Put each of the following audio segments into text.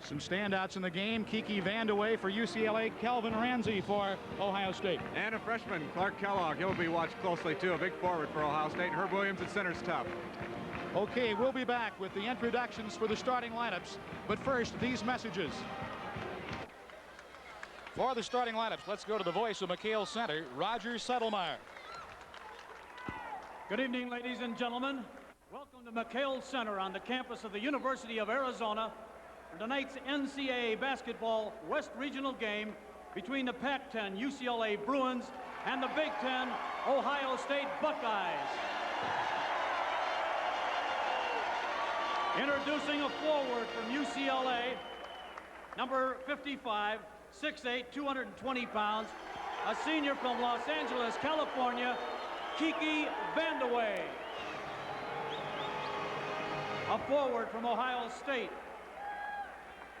Some standouts in the game: Kiki Vandeweghe for UCLA, Kelvin Ransey for Ohio State. And a freshman, Clark Kellogg. He'll be watched closely, too. A big forward for Ohio State. Herb Williams at center's tough. Okay, we'll be back with the introductions for the starting lineups. But first, these messages. For the starting lineups, let's go to the voice of McHale Center, Roger Settlemeyer. Good evening, ladies and gentlemen. Welcome to McHale Center on the campus of the University of Arizona for tonight's NCAA basketball West Regional game between the Pac-10 UCLA Bruins and the Big Ten Ohio State Buckeyes. Introducing a forward from UCLA, number 55, 6'8", 220 pounds, a senior from Los Angeles, California, Kiki Vandeweghe. A forward from Ohio State,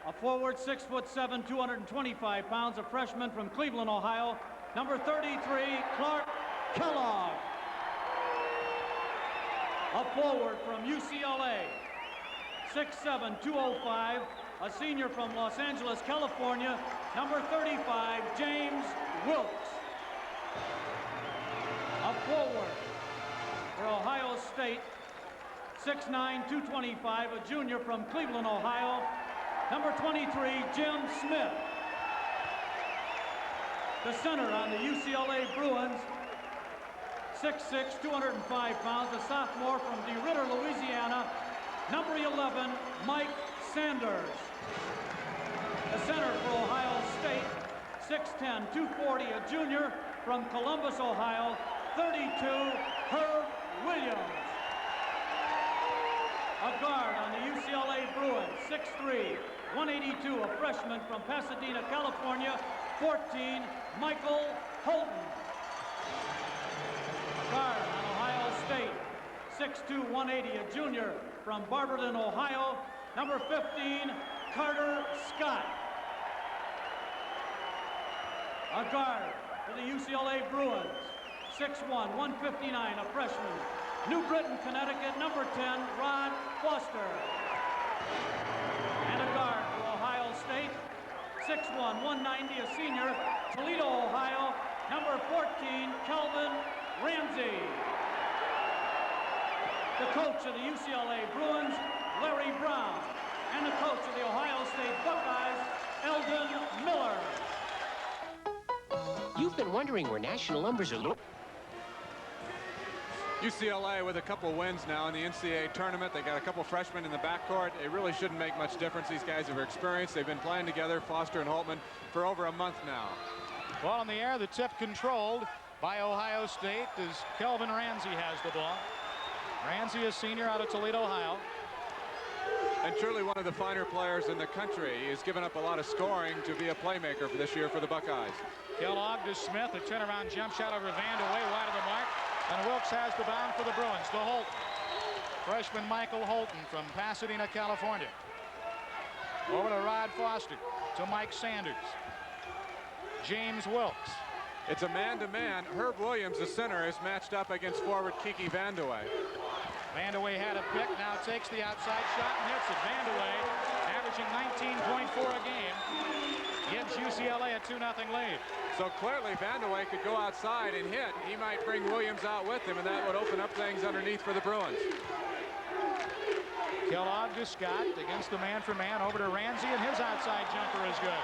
a forward 6'7", 225 pounds, a freshman from Cleveland, Ohio, number 33, Clark Kellogg. A forward from UCLA, 6'7", 205, a senior from Los Angeles, California, number 35, James Wilkes. A forward for Ohio State, 6'9", 225, a junior from Cleveland, Ohio, number 23, Jim Smith. The center on the UCLA Bruins, 6'6", 205 pounds, a sophomore from DeRidder, Louisiana, number 11, Mike Sanders. The center for Ohio State, 6'10", 240, a junior from Columbus, Ohio, 32, Herb Williams. A guard on the UCLA Bruins, 6'3", 182, a freshman from Pasadena, California, 14, Michael Holton. A guard on Ohio State, 6'2", 180, a junior from Barberton, Ohio, number 15, Carter Scott. A guard for the UCLA Bruins, 6'1", 159, a freshman, New Britain, Connecticut, number 10, Rod Foster. And a guard for Ohio State, 6'1", 190, a senior, Toledo, Ohio, number 14, Kelvin Ransey. The coach of the UCLA Bruins, Larry Brown, and the coach of the Ohio State Buckeyes, Eldon Miller. You've been wondering where national numbers are low. UCLA with a couple wins now in the NCAA tournament. They got a couple freshmen in the backcourt. It really shouldn't make much difference. These guys are experienced. They've been playing together, Foster and Holtman, for over a month now. Ball in the air, the tip controlled by Ohio State as Kelvin Ransey has the ball. Ransey, a senior out of Toledo, Ohio. And truly one of the finer players in the country. He has given up a lot of scoring to be a playmaker for this year for the Buckeyes. Kellogg to Smith, a turnaround jump shot over Vandeweghe, wide of the mark. And Wilkes has the bound for the Bruins to Holton. Freshman Michael Holton from Pasadena, California. Over to Rod Foster, to Mike Sanders. James Wilkes. It's a man-to-man. Herb Williams, the center, is matched up against forward Kiki Vandeweghe. Vandeweghe had a pick, now takes the outside shot and hits it. Vandeweghe, averaging 19.4 a game, gives UCLA a 2-0 lead. So clearly Vandeweghe could go outside and hit. He might bring Williams out with him, and that would open up things underneath for the Bruins. Kellogg to Scott against the man-for-man, over to Ransey, and his outside jumper is good.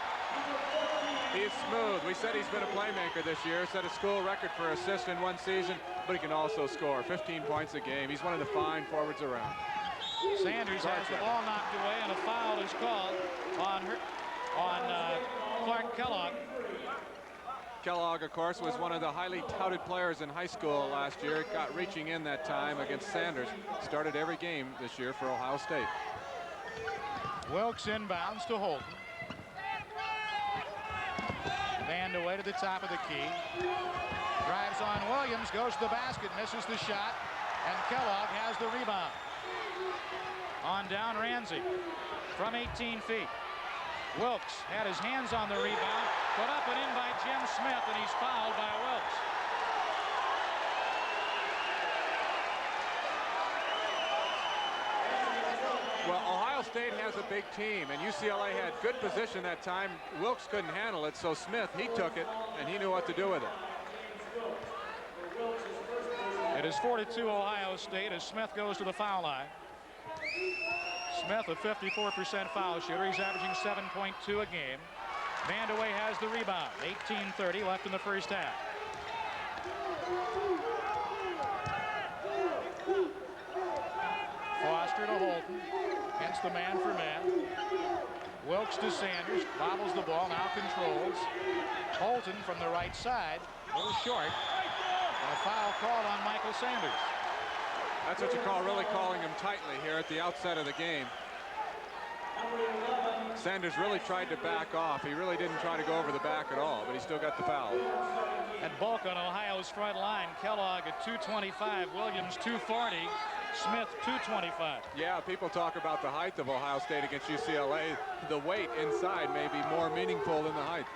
He's smooth. We said he's been a playmaker this year, set a school record for assists in one season, but he can also score 15 points a game. He's one of the fine forwards around. Sanders has the ball knocked away, and a foul is called on Clark Kellogg. Kellogg, of course, was one of the highly touted players in high school last year. Got reaching in that time against Sanders. Started every game this year for Ohio State. Wilkes inbounds to Holton. Vandeweghe to the top of the key. Drives on Williams, goes to the basket, misses the shot, and Kellogg has the rebound. On down Ransey from 18 feet. Wilkes had his hands on the rebound, put up and in by Jim Smith, and he's fouled by Wilkes. Well, Ohio Ohio State has a big team, and UCLA had good position that time. Wilkes couldn't handle it, so Smith, he took it, and he knew what to do with it. It is 4-2 Ohio State as Smith goes to the foul line. Smith, a 54% foul shooter. He's averaging 7.2 a game. Vandeweghe has the rebound. 18:30 left in the first half. Foster to Holton. Hence the man for man. Wilkes to Sanders. Bobbles the ball. Now controls. Holton from the right side. A little short. A foul called on Michael Sanders. That's what you call really calling him tightly here at the outset of the game. Sanders really tried to back off. He really didn't try to go over the back at all, but he still got the foul. And bulk on Ohio's front line. Kellogg at 225. Williams 240. Smith 225. Yeah, people talk about the height of Ohio State against UCLA. The weight inside may be more meaningful than the height.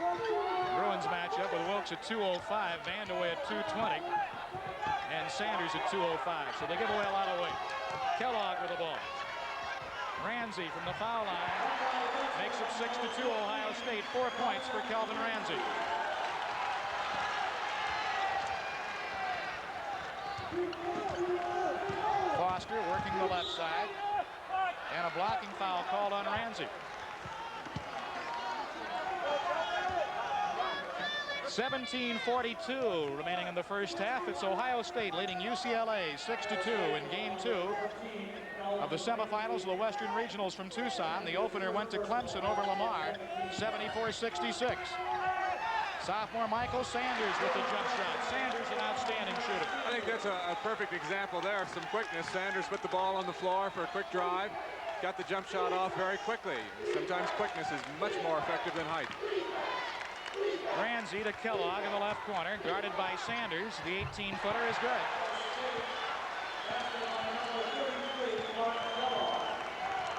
Bruins matchup with Wilkes at 205. Vandeweghe at 220. And Sanders at 205. So they give away a lot of weight. Kellogg with the ball. Ransey from the foul line makes it 6-2 Ohio State. 4 points for Kelvin Ransey. Foster working the left side. And a blocking foul called on Ransey. 17:42 remaining in the first half. It's Ohio State leading UCLA 6-2 in game 2 of the semifinals of the Western Regionals from Tucson. The opener went to Clemson over Lamar, 74-66. Sophomore Michael Sanders with the jump shot. Sanders, an outstanding shooter. I think that's a perfect example there of some quickness. Sanders put the ball on the floor for a quick drive. Got the jump shot off very quickly. Sometimes quickness is much more effective than height. Ransey to Kellogg in the left corner, guarded by Sanders. The 18-footer is good.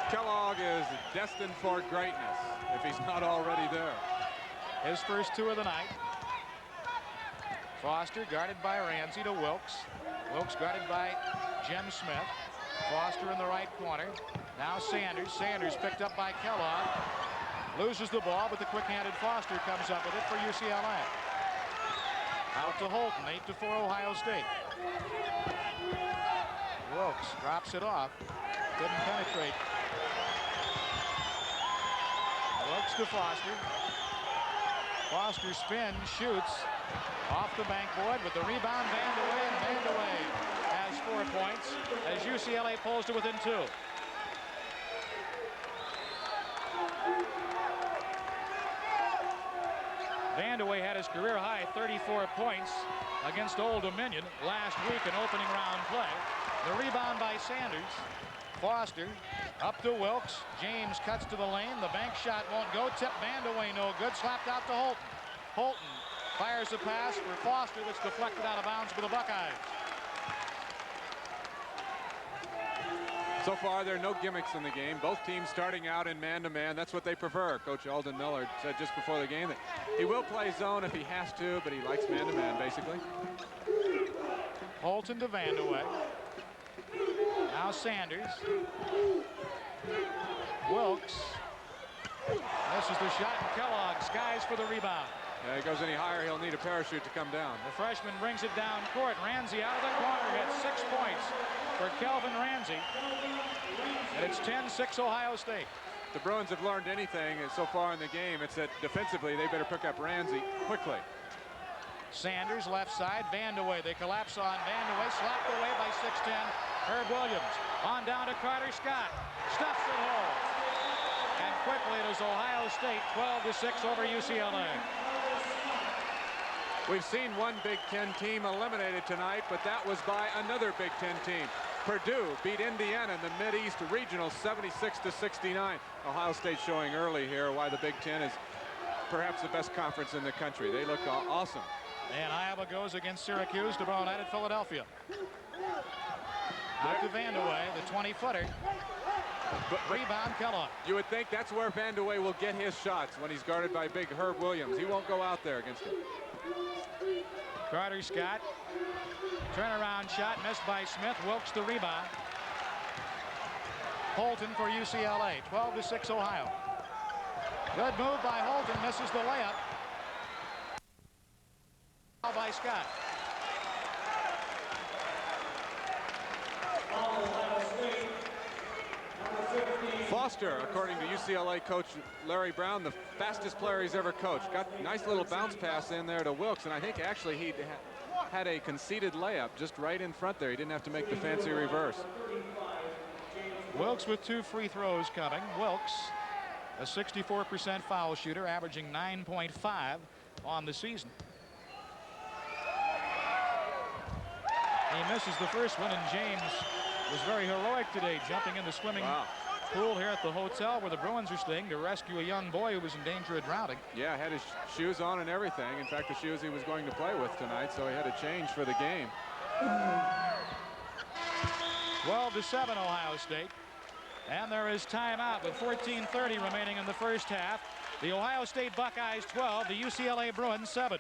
Kellogg is destined for greatness if he's not already there. His first 2 of the night. Foster guarded by Ransey to Wilkes. Wilkes guarded by Jim Smith. Foster in the right corner. Now Sanders. Sanders picked up by Kellogg. Loses the ball, but the quick-handed Foster comes up with it for UCLA. Out to Holton, 8-4 Ohio State. Wilkes drops it off. Couldn't penetrate. Wilkes to Foster. Foster spins, shoots off the backboard with the rebound. Vandeweghe, and Vandeweghe has 4 points as UCLA pulls to within 2. Vandeweghe had his career high 34 points against Old Dominion last week in opening round play. The rebound by Sanders. Foster up to Wilkes. James cuts to the lane. The bank shot won't go. Tip Vandeweghe no good. Slapped out to Holton. Holton fires a pass for Foster that's deflected out of bounds for the Buckeyes. So far, there are no gimmicks in the game. Both teams starting out in man-to-man. That's what they prefer. Coach Eldon Miller said just before the game that he will play zone if he has to, but he likes man-to-man, basically. Holton to Vandeweghe. Now Sanders. Wilkes. Misses the shot, and Kellogg skies for the rebound. Yeah, he goes any higher, he'll need a parachute to come down. The freshman brings it down court. Ransey out of the corner hits 6 points for Kelvin Ransey. And it's 10-6 Ohio State. The Bruins have learned anything so far in the game. It's that defensively they better pick up Ransey quickly. Sanders left side. Vandeweghe. They collapse on Vandeweghe. Slapped away by 6'10". Herb Williams. On down to Carter Scott. Stuffs it home. And quickly it is Ohio State 12-6 over UCLA. We've seen one Big Ten team eliminated tonight, but that was by another Big Ten team. Purdue beat Indiana in the Mid-East Regional 76-69. Ohio State showing early here why the Big Ten is perhaps the best conference in the country. They look awesome. And Iowa goes against Syracuse. DePaul United, Philadelphia. Out to Vandeweghe, the 20-footer. Rebound, Kellogg. You would think that's where Vandeweghe will get his shots when he's guarded by big Herb Williams. He won't go out there against him. Carter Scott. Turnaround shot missed by Smith. Wilkes the rebound. Holton for UCLA. 12-6 Ohio. Good move by Holton. Misses the layup. By Scott. Foster, according to UCLA coach Larry Brown, the fastest player he's ever coached. Got a nice little bounce pass in there to Wilkes, and I think actually he had a conceded layup just right in front there. He didn't have to make the fancy reverse. Wilkes with 2 free throws coming. Wilkes, a 64% foul shooter, averaging 9.5 on the season. He misses the first one, and James was very heroic today, jumping in the swimming pool here at the hotel where the Bruins are staying to rescue a young boy who was in danger of drowning. Yeah, had his shoes on and everything. In fact, the shoes he was going to play with tonight, so he had to change for the game. 12-7 Ohio State. And there is timeout with 14:30 remaining in the first half. The Ohio State Buckeyes 12, the UCLA Bruins 7.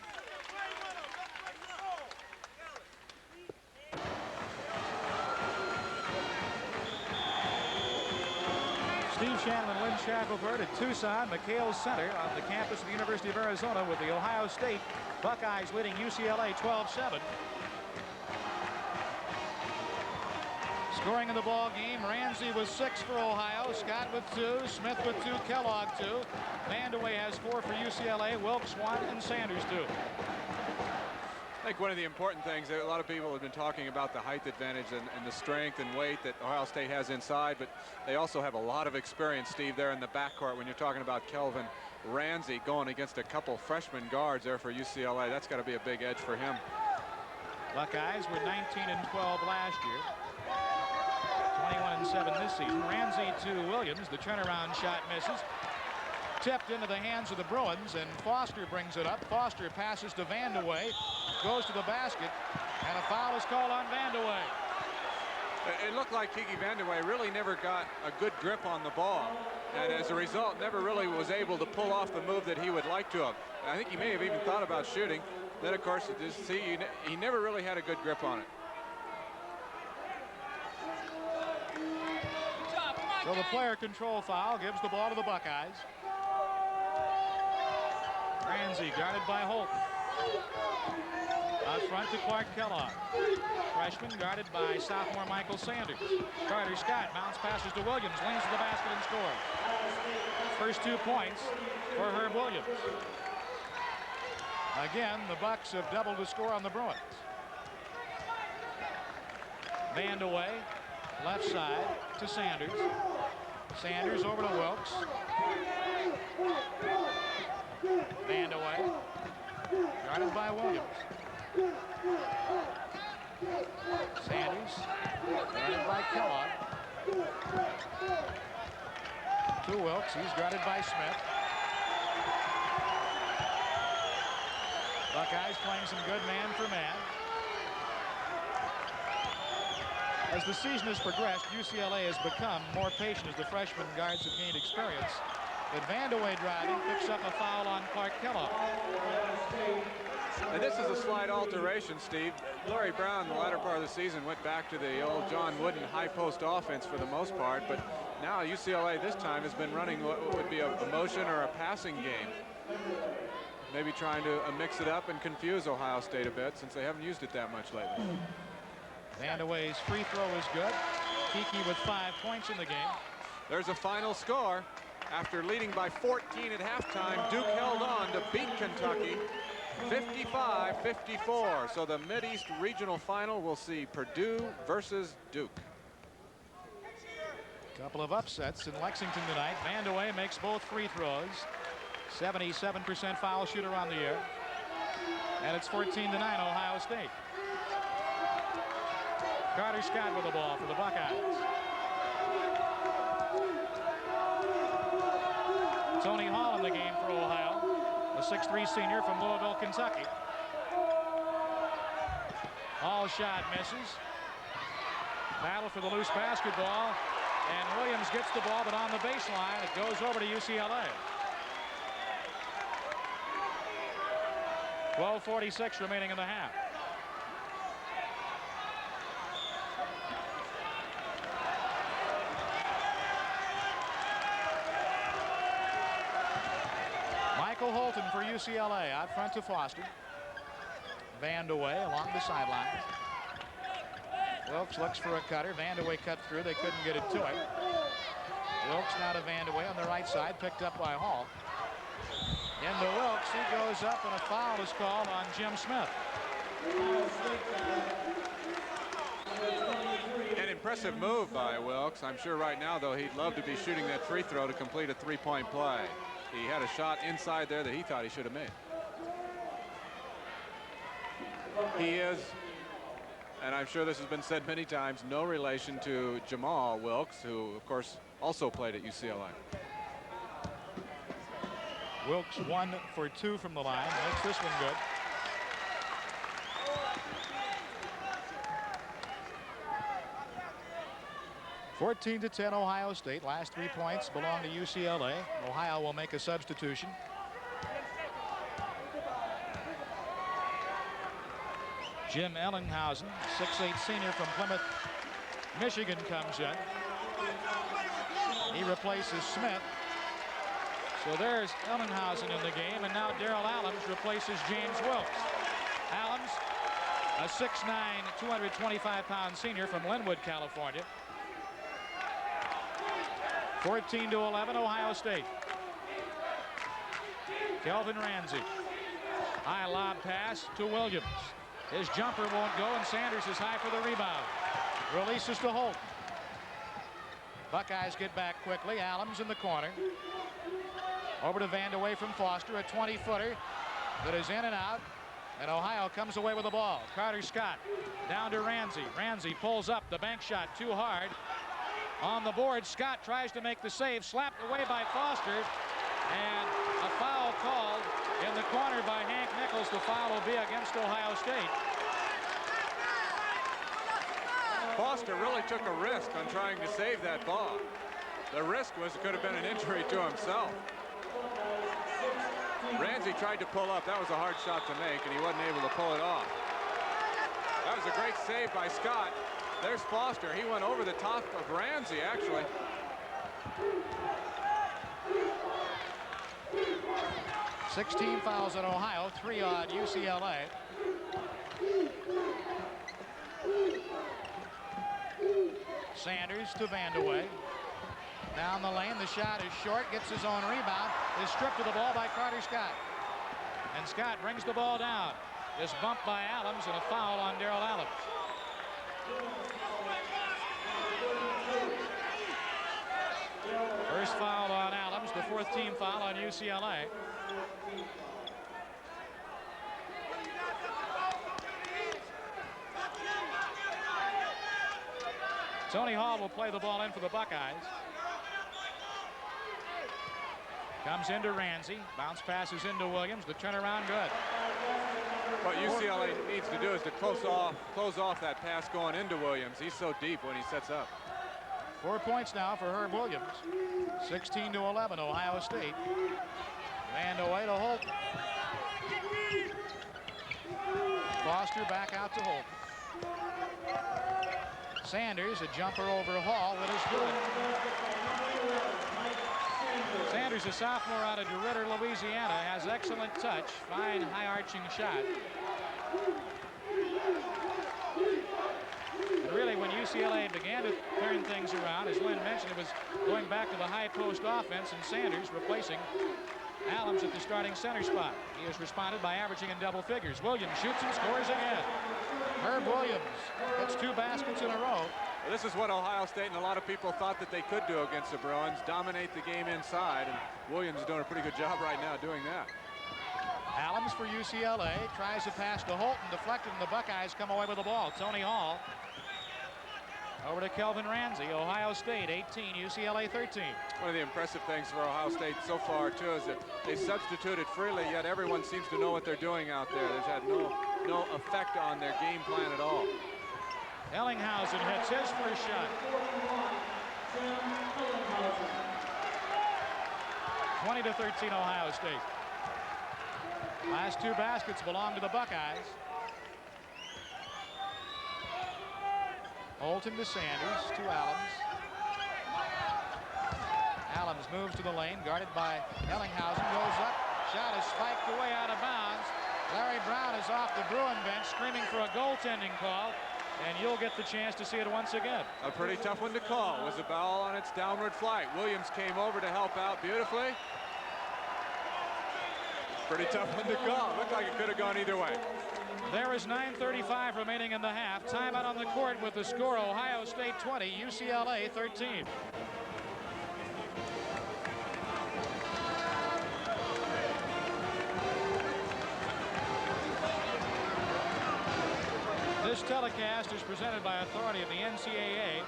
Steve Shannon and Lynn Shackelford at Tucson McHale Center on the campus of the University of Arizona, with the Ohio State Buckeyes leading UCLA 12-7. Scoring in the ball game, Ransey with 6 for Ohio, Scott with 2, Smith with 2, Kellogg 2. Vandeweghe has 4 for UCLA, Wilkes 1, and Sanders 2. I think one of the important things that a lot of people have been talking about, the height advantage and the strength and weight that Ohio State has inside, but they also have a lot of experience, Steve, there in the backcourt when you're talking about Kelvin Ransey going against a couple freshman guards there for UCLA. That's got to be a big edge for him. Buckeyes were 19-12 last year. 21-7 this season. Ransey to Williams. The turnaround shot misses. Tipped into the hands of the Bruins, and Foster brings it up. Foster passes to Vandeweghe, goes to the basket, and a foul is called on Vandeweghe. It looked like Kiki Vandeweghe really never got a good grip on the ball, and as a result never really was able to pull off the move that he would like to have. I think he may have even thought about shooting. Then of course he never really had a good grip on it. So the player control foul gives the ball to the Buckeyes. Ransey guarded by Holton. Out front to Clark Kellogg. Freshman guarded by sophomore Michael Sanders. Carter Scott mounts passes to Williams, leans to the basket and scores. First 2 points for Herb Williams. Again, the Bucks have doubled the score on the Bruins. Vandeweghe, left side to Sanders. Sanders over to Wilkes. Vandeweghe, guarded by Williams. Sanders, guarded by Kellogg. To Wilkes, he's guarded by Smith. Buckeyes playing some good man for man. As the season has progressed, UCLA has become more patient as the freshman guards have gained experience. But Vandeweghe driving picks up a foul on Clark Kellogg. And this is a slight alteration, Steve. Larry Brown, the latter part of the season, went back to the old John Wooden high post offense for the most part. But now UCLA this time has been running what would be a motion or a passing game. Maybe trying to mix it up and confuse Ohio State a bit, since they haven't used it that much lately. Vandeweghe's free throw is good. Kiki with 5 points in the game. There's a final score. After leading by 14 at halftime, Duke held on to beat Kentucky 55-54. So the Mid-East Regional Final will see Purdue versus Duke. Couple of upsets in Lexington tonight. Vandeweghe makes both free throws. 77% foul shooter on the year. And it's 14-9 Ohio State. Carter Scott with the ball for the Buckeyes. Tony Hall in the game for Ohio, a 6'3" senior from Louisville, Kentucky. Hall shot misses. Battle for the loose basketball, and Williams gets the ball, but on the baseline it goes over to UCLA. 12:46 remaining in the half. Michael Holton for UCLA out front to Foster. Vandeweghe along the sidelines. Wilkes looks for a cutter. Vandeweghe cut through. They couldn't get it to him. Wilkes now to Vandeweghe on the right side, picked up by Hall. Into Wilkes. He goes up, and a foul is called on Jim Smith. An impressive move by Wilkes. I'm sure right now, though, he'd love to be shooting that free throw to complete a three-point play. He had a shot inside there that he thought he should have made. He is, and I'm sure this has been said many times, no relation to Jamal Wilkes, who, of course, also played at UCLA. Wilkes 1 for 2 from the line. Makes this one good. (14-10) Ohio State. Last 3 points belong to UCLA. Ohio will make a substitution. Jim Ellinghausen, 6'8" senior from Plymouth, Michigan, comes in. He replaces Smith. So there's Ellinghausen in the game, and now Darrell Allums replaces James Wilkes. Allums, a 6'9", 225-pound senior from Linwood, California. 14-11, Ohio State. Kelvin Ransey. High lob pass to Williams. His jumper won't go, and Sanders is high for the rebound. Releases to Holt. Buckeyes get back quickly. Allums in the corner. Over to Vandeweghe from Foster, a 20-footer that is in and out. And Ohio comes away with the ball. Carter Scott down to Ransey. Ransey pulls up the bank shot too hard. On the board, Scott tries to make the save, slapped away by Foster, and a foul called in the corner by Hank Nichols. The foul will be against Ohio State. Foster really took a risk on trying to save that ball. The risk was it could have been an injury to himself. Ransey tried to pull up. That was a hard shot to make, and he wasn't able to pull it off. That was a great save by Scott. There's Foster. He went over the top of Ransey, actually. (16 fouls on Ohio, 3 on UCLA. Sanders to Vandeweghe. Down the lane, the shot is short, gets his own rebound, is stripped of the ball by Carter Scott. And Scott brings the ball down. Is bumped by Allums, and a foul on Darrell Allums. First foul on Allums, the 4th team foul on UCLA. Tony Hall will play the ball in for the Buckeyes. Comes into Ransey. Bounce passes into Williams. The turnaround good. What UCLA needs to do is to close off that pass going into Williams. He's so deep when he sets up. 4 points now for Herb Williams. 16-11, Ohio State. Vandeweghe to Holt. Foster back out to Holt. Sanders, a jumper over Hall that is good. Sanders, a sophomore out of DeRidder, Louisiana, has excellent touch. Fine high-arching shot. And really, when UCLA began to turn things around, as Lynn mentioned, it was going back to the high post offense, and Sanders replacing Allums at the starting center spot. He has responded by averaging in double figures. Williams shoots and scores again. Herb Williams gets 2 baskets in a row. Well, this is what Ohio State and a lot of people thought that they could do against the Bruins, dominate the game inside, and Williams is doing a pretty good job right now doing that. Allums for UCLA tries to pass to Holton, deflected, and the Buckeyes come away with the ball. Tony Hall over to Kelvin Ransey. Ohio State 18, UCLA 13. One of the impressive things for Ohio State so far too is that they substituted freely, yet everyone seems to know what they're doing out there. There's had no effect on their game plan at all. Ellinghausen hits his first shot. 20-13 Ohio State. Last 2 baskets belong to the Buckeyes. Holton to Sanders, to Allums. Allums moves to the lane, guarded by Ellinghausen, goes up, shot is off the Bruin bench screaming for a goaltending call, and you'll get the chance to see it once again. A pretty tough one to call. Was a ball on its downward flight. Williams came over to help out beautifully. Pretty tough one to call. Looked like it could have gone either way. There is 9:35 remaining in the half. Timeout on the court with the score: Ohio State 20, UCLA 13. This telecast is presented by authority of the NCAA,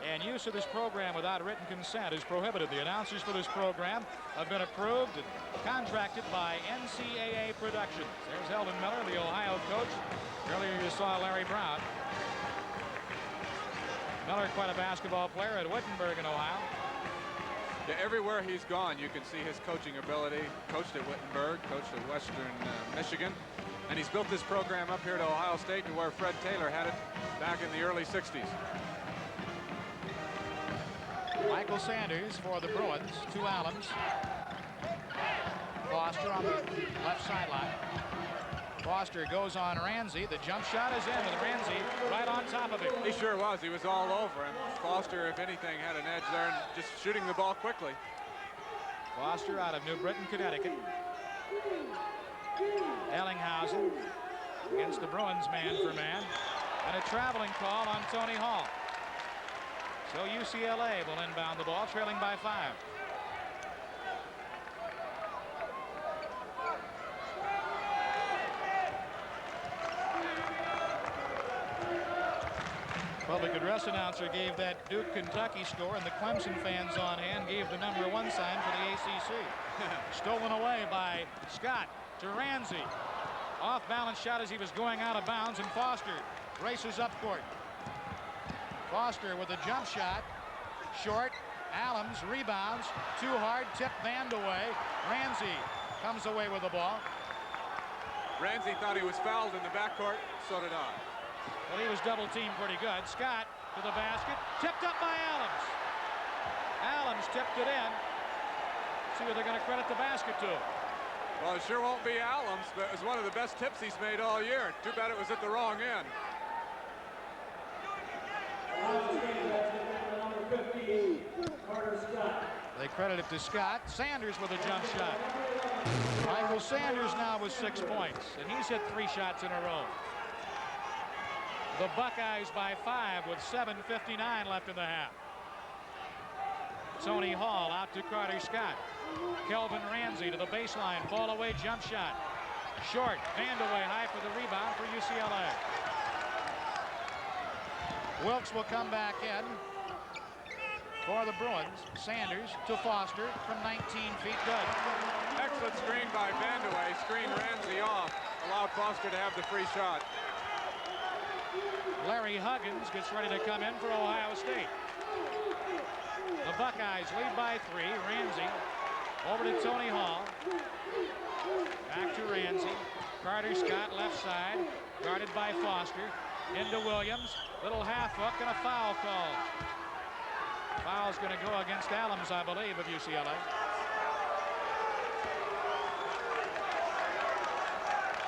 and use of this program without written consent is prohibited. The announcers for this program have been approved and contracted by NCAA Productions. There's Eldon Miller, the Ohio coach. Earlier you saw Larry Brown. Miller, quite a basketball player at Wittenberg in Ohio. Yeah, everywhere he's gone, you can see his coaching ability. Coached at Wittenberg, coached at Western Michigan. And he's built this program up here to Ohio State to where Fred Taylor had it back in the early 60s. Michael Sanders for the Bruins. Two Allens. Foster on the left sideline. Foster goes on Ransey. The jump shot is in with Ransey right on top of it. He sure was. He was all over him. Foster, if anything, had an edge there and just shooting the ball quickly. Foster out of New Britain, Connecticut. Ellinghausen against the Bruins man for man. And a traveling call on Tony Hall. So UCLA will inbound the ball, trailing by 5. Public address announcer gave that Duke Kentucky score, and the Clemson fans on hand gave the #1 sign for the ACC. Stolen away by Scott to Ransey. Off balance shot as he was going out of bounds, and Foster races up court. Foster with a jump shot. Short. Allens rebounds. Too hard. Tip Vandeweghe. Ransey comes away with the ball. Ransey thought he was fouled in the backcourt. So did I. Well, he was double teamed pretty good. Scott to the basket. Tipped up by Allens. Allens tipped it in. See what they're going to credit the basket to. Well, it sure won't be Allens, but it was one of the best tips he's made all year. Too bad it was at the wrong end. They credit it to Scott. Sanders with a jump shot. Michael Sanders now with 6 points, and he's hit 3 shots in a row. The Buckeyes by 5 with 7:59 left in the half. Tony Hall out to Carter Scott. Kelvin Ransey to the baseline. Ball away, jump shot. Short. Vandeweghe high for the rebound for UCLA. Wilkes will come back in for the Bruins. Sanders to Foster from 19 feet. Good. Excellent screen by Vandeweghe. Screen Ransey off. Allowed Foster to have the free shot. Larry Huggins gets ready to come in for Ohio State. The Buckeyes lead by 3. Ransey over to Tony Hall. Back to Ransey. Carter Scott left side. Guarded by Foster. Into Williams. Little half hook and a foul call. Foul's going to go against Allens, I believe, of UCLA.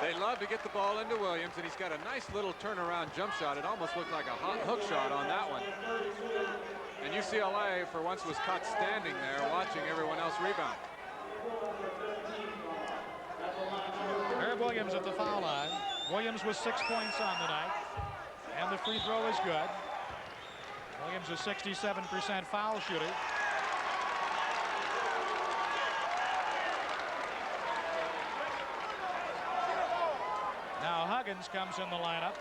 They love to get the ball into Williams, and he's got a nice little turnaround jump shot. It almost looked like a hot hook shot on that one. And UCLA, for once, was caught standing there watching everyone else rebound. Herb Williams at the foul line. Williams with 6 points on the night, and the free throw is good. Williams is 67% foul shooter. Now Huggins comes in the lineup.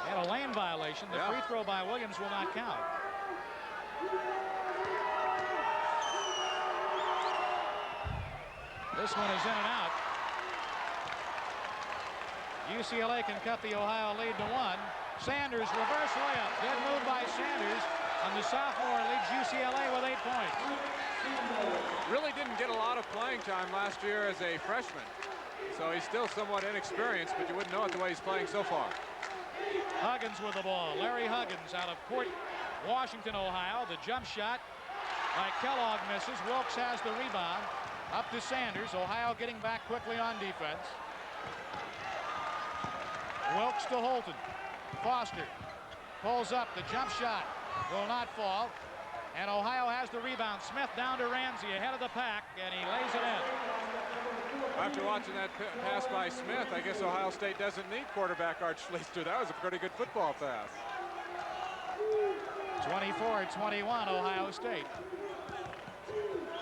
And a lane violation. The free throw by Williams will not count. This one is in and out. UCLA can cut the Ohio lead to 1. Sanders reverse layup. Good move by Sanders. And the sophomore leads UCLA with 8 points. Really didn't get a lot of playing time last year as a freshman. So he's still somewhat inexperienced, but you wouldn't know it the way he's playing so far. Huggins with the ball. Larry Huggins out of Port Washington, Ohio. The jump shot by Kellogg misses. Wilkes has the rebound. Up to Sanders. Ohio getting back quickly on defense. Wilkes to Holton. Foster pulls up. The jump shot will not fall. And Ohio has the rebound. Smith down to Ransey ahead of the pack, and he lays it in. After watching that pass by Smith, I guess Ohio State doesn't need quarterback Art Schleister. That was a pretty good football pass. 24-21, Ohio State.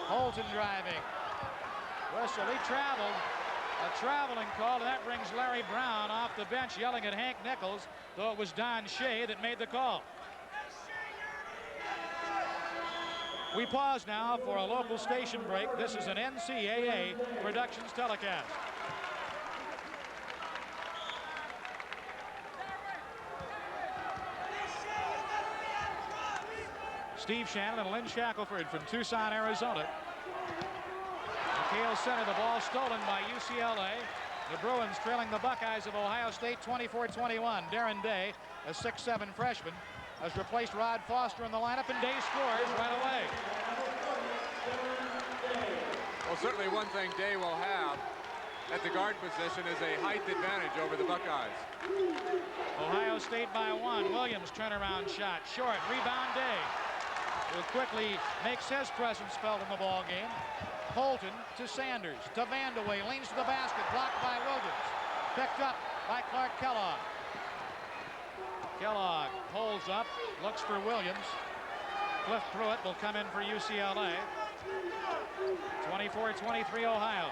Holton driving. Whistle, he traveled. A traveling call, and that brings Larry Brown off the bench yelling at Hank Nichols, though it was Don Shea that made the call. We pause now for a local station break. This is an NCAA Productions telecast. Steve Shannon and Lynn Shackelford from Tucson, Arizona. McHale center, the ball stolen by UCLA. The Bruins trailing the Buckeyes of Ohio State 24-21. Darren Day, a 6'7" freshman, has replaced Rod Foster in the lineup, and Day scores right away. Well, certainly one thing Day will have at the guard position is a height advantage over the Buckeyes. Ohio State by 1. Williams turnaround shot. Short. Rebound Day, who quickly makes his presence felt in the ball game. Holton to Sanders. To Vandeweghe. Leans to the basket. Blocked by Williams. Picked up by Clark Kellogg. Kellogg holds up. Looks for Williams. Cliff Pruitt will come in for UCLA. 24-23 Ohio.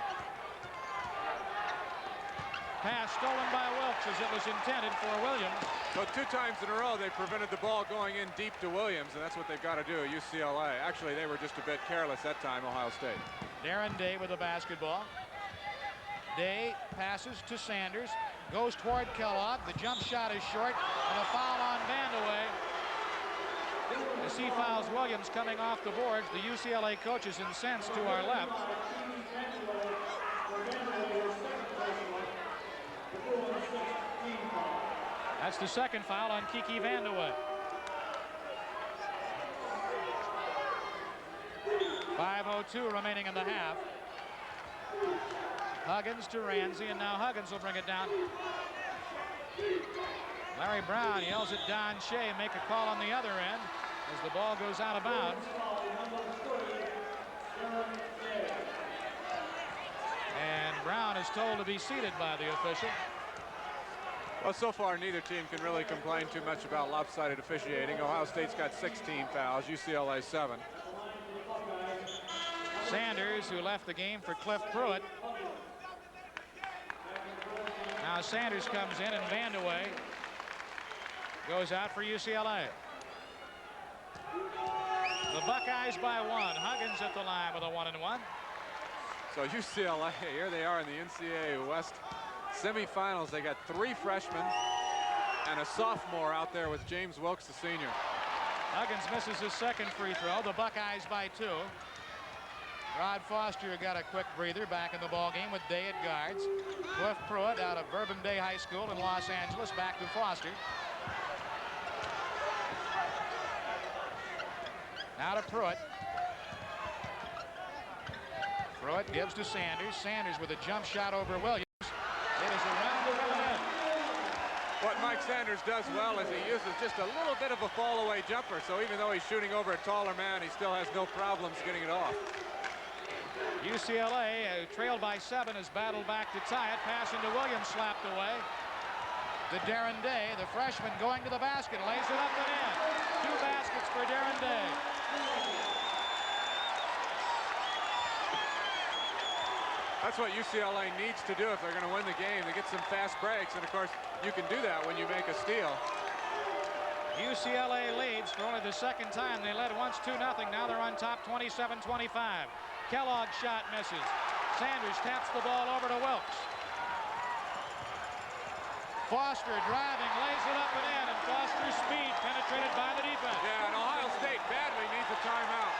Pass stolen by Wilkes as it was intended for Williams. So 2 times in a row they prevented the ball going in deep to Williams, and that's what they've got to do at UCLA. Actually, they were just a bit careless that time, Ohio State. Darren Day with the basketball. Day passes to Sanders. Goes toward Kellogg. The jump shot is short, and a foul on Vandeweghe. As he fouls Williams coming off the boards, the UCLA coach is incensed to our left. That's the second foul on Kiki Vandeweghe. 5:02 remaining in the half. Huggins to Ransey, and now Huggins will bring it down. Larry Brown yells at Don Shea, make a call on the other end as the ball goes out of bounds. And Brown is told to be seated by the official. Well, so far neither team can really complain too much about lopsided officiating. Ohio State's got 16 fouls, UCLA 7. Sanders, who left the game for Cliff Pruitt. Now Sanders comes in, and Vandeweghe goes out for UCLA. The Buckeyes by 1. Huggins at the line with a 1-and-1. So UCLA, here they are in the NCAA West semifinals. They got 3 freshmen and a sophomore out there with James Wilkes, the senior. Huggins misses his second free throw. The Buckeyes by 2. Rod Foster got a quick breather back in the ball game with Day at guards. Cliff Pruitt out of Bourbon Bay High School in Los Angeles, back to Foster. Now to Pruitt. Pruitt gives to Sanders. Sanders with a jump shot over Williams. It is around the rim. What Mike Sanders does well is he uses just a little bit of a fall-away jumper, so even though he's shooting over a taller man, he still has no problems getting it off. UCLA, trailed by 7, has battled back to tie it. Pass into Williams, slapped away. To Darren Day, the freshman, going to the basket, lays it up and in. 2 baskets for Darren Day. That's what UCLA needs to do if they're going to win the game. They get some fast breaks, and of course, you can do that when you make a steal. UCLA leads for only the second time. They led once 2-0. Now they're on top 27-25. Kellogg shot misses. Sanders taps the ball over to Wilkes. Foster driving, lays it up and in, and Foster's speed penetrated by the defense. Yeah, and Ohio State badly needs a timeout.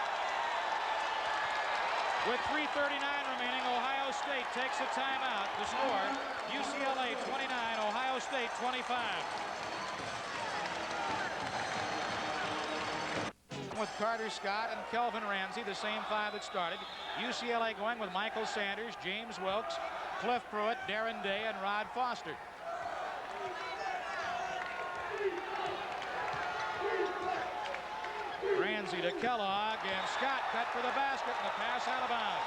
With 3:39 remaining, Ohio State takes a timeout to score. UCLA 29, Ohio State 25. with Carter Scott and Kelvin Ransey, the same 5 that started. UCLA going with Michael Sanders, James Wilkes, Cliff Pruitt, Darren Day, and Rod Foster. Ransey to Kellogg, and Scott cut for the basket, and the pass out of bounds.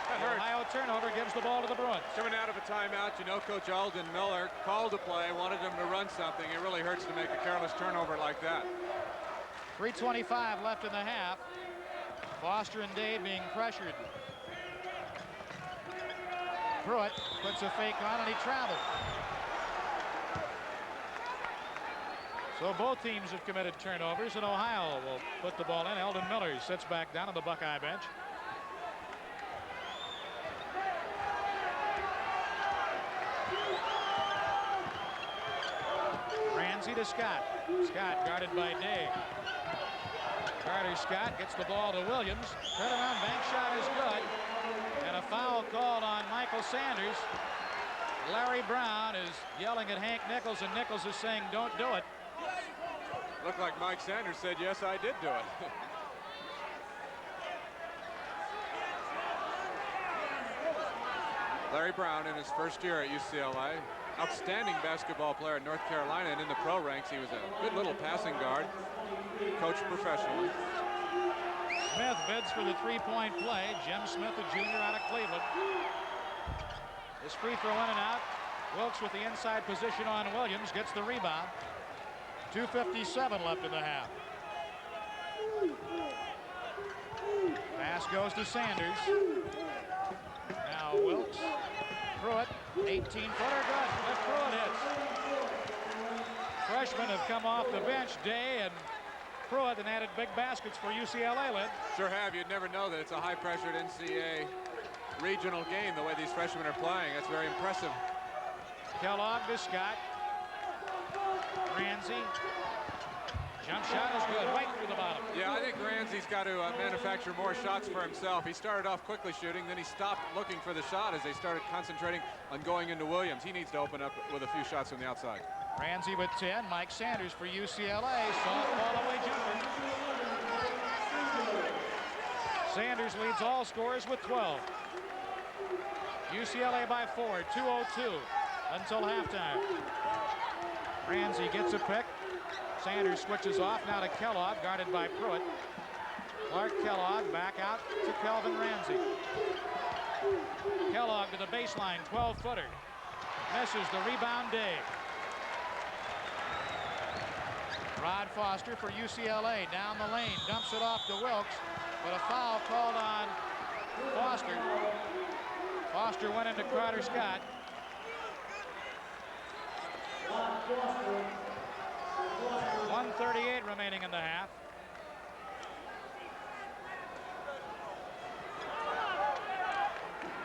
The Ohio turnover gives the ball to the Bruins. Coming out of a timeout, you know Coach Eldon Miller called a play, wanted him to run something. It really hurts to make a careless turnover like that. 3:25 left in the half. Foster and Day being pressured. Pruitt puts a fake on, and he traveled. So both teams have committed turnovers, and Ohio will put the ball in. Eldon Miller sits back down on the Buckeye bench. Ransey to Scott. Scott guarded by Day. Carter Scott gets the ball to Williams. Turnaround bank shot is good. And a foul called on Michael Sanders. Larry Brown is yelling at Hank Nichols, and Nichols is saying, "Don't do it." Looked like Mike Sanders said, "Yes, I did do it." Larry Brown in his first year at UCLA. Outstanding basketball player at North Carolina, and in the pro ranks he was a good little passing guard, coached professionally. Smith bids for the three-point play. Jim Smith, a junior out of Cleveland. His free throw in and out. Wilkes with the inside position on Williams, gets the rebound. 2:57 left in the half. Pass goes to Sanders. Now Wilkes. Pruitt, 18-footer, good. Cliff Pruitt hits. Freshmen have come off the bench, Day and Pruitt, and added big baskets for UCLA, Lynn. Sure have. You'd never know that it's a high-pressured NCAA regional game the way these freshmen are playing. That's very impressive. Kellogg to Scott. Ransey. Jump shot is good, right through the bottom. Yeah, I think Ransey's got to manufacture more shots for himself. He started off quickly shooting, then he stopped looking for the shot as they started concentrating on going into Williams. He needs to open up with a few shots from the outside. Ransey with 10. Mike Sanders for UCLA. Softball away jumper. Sanders leads all scorers with 12. UCLA by 4. 2:02 until halftime. Ransey gets a pick. Sanders switches off now to Kellogg, guarded by Pruitt. Clark Kellogg back out to Kelvin Ransey. Kellogg to the baseline, 12-footer. Misses the rebound, Day. Rod Foster for UCLA down the lane, dumps it off to Wilkes, but a foul called on Foster. Foster went into Carter Scott. 1:38 remaining in the half.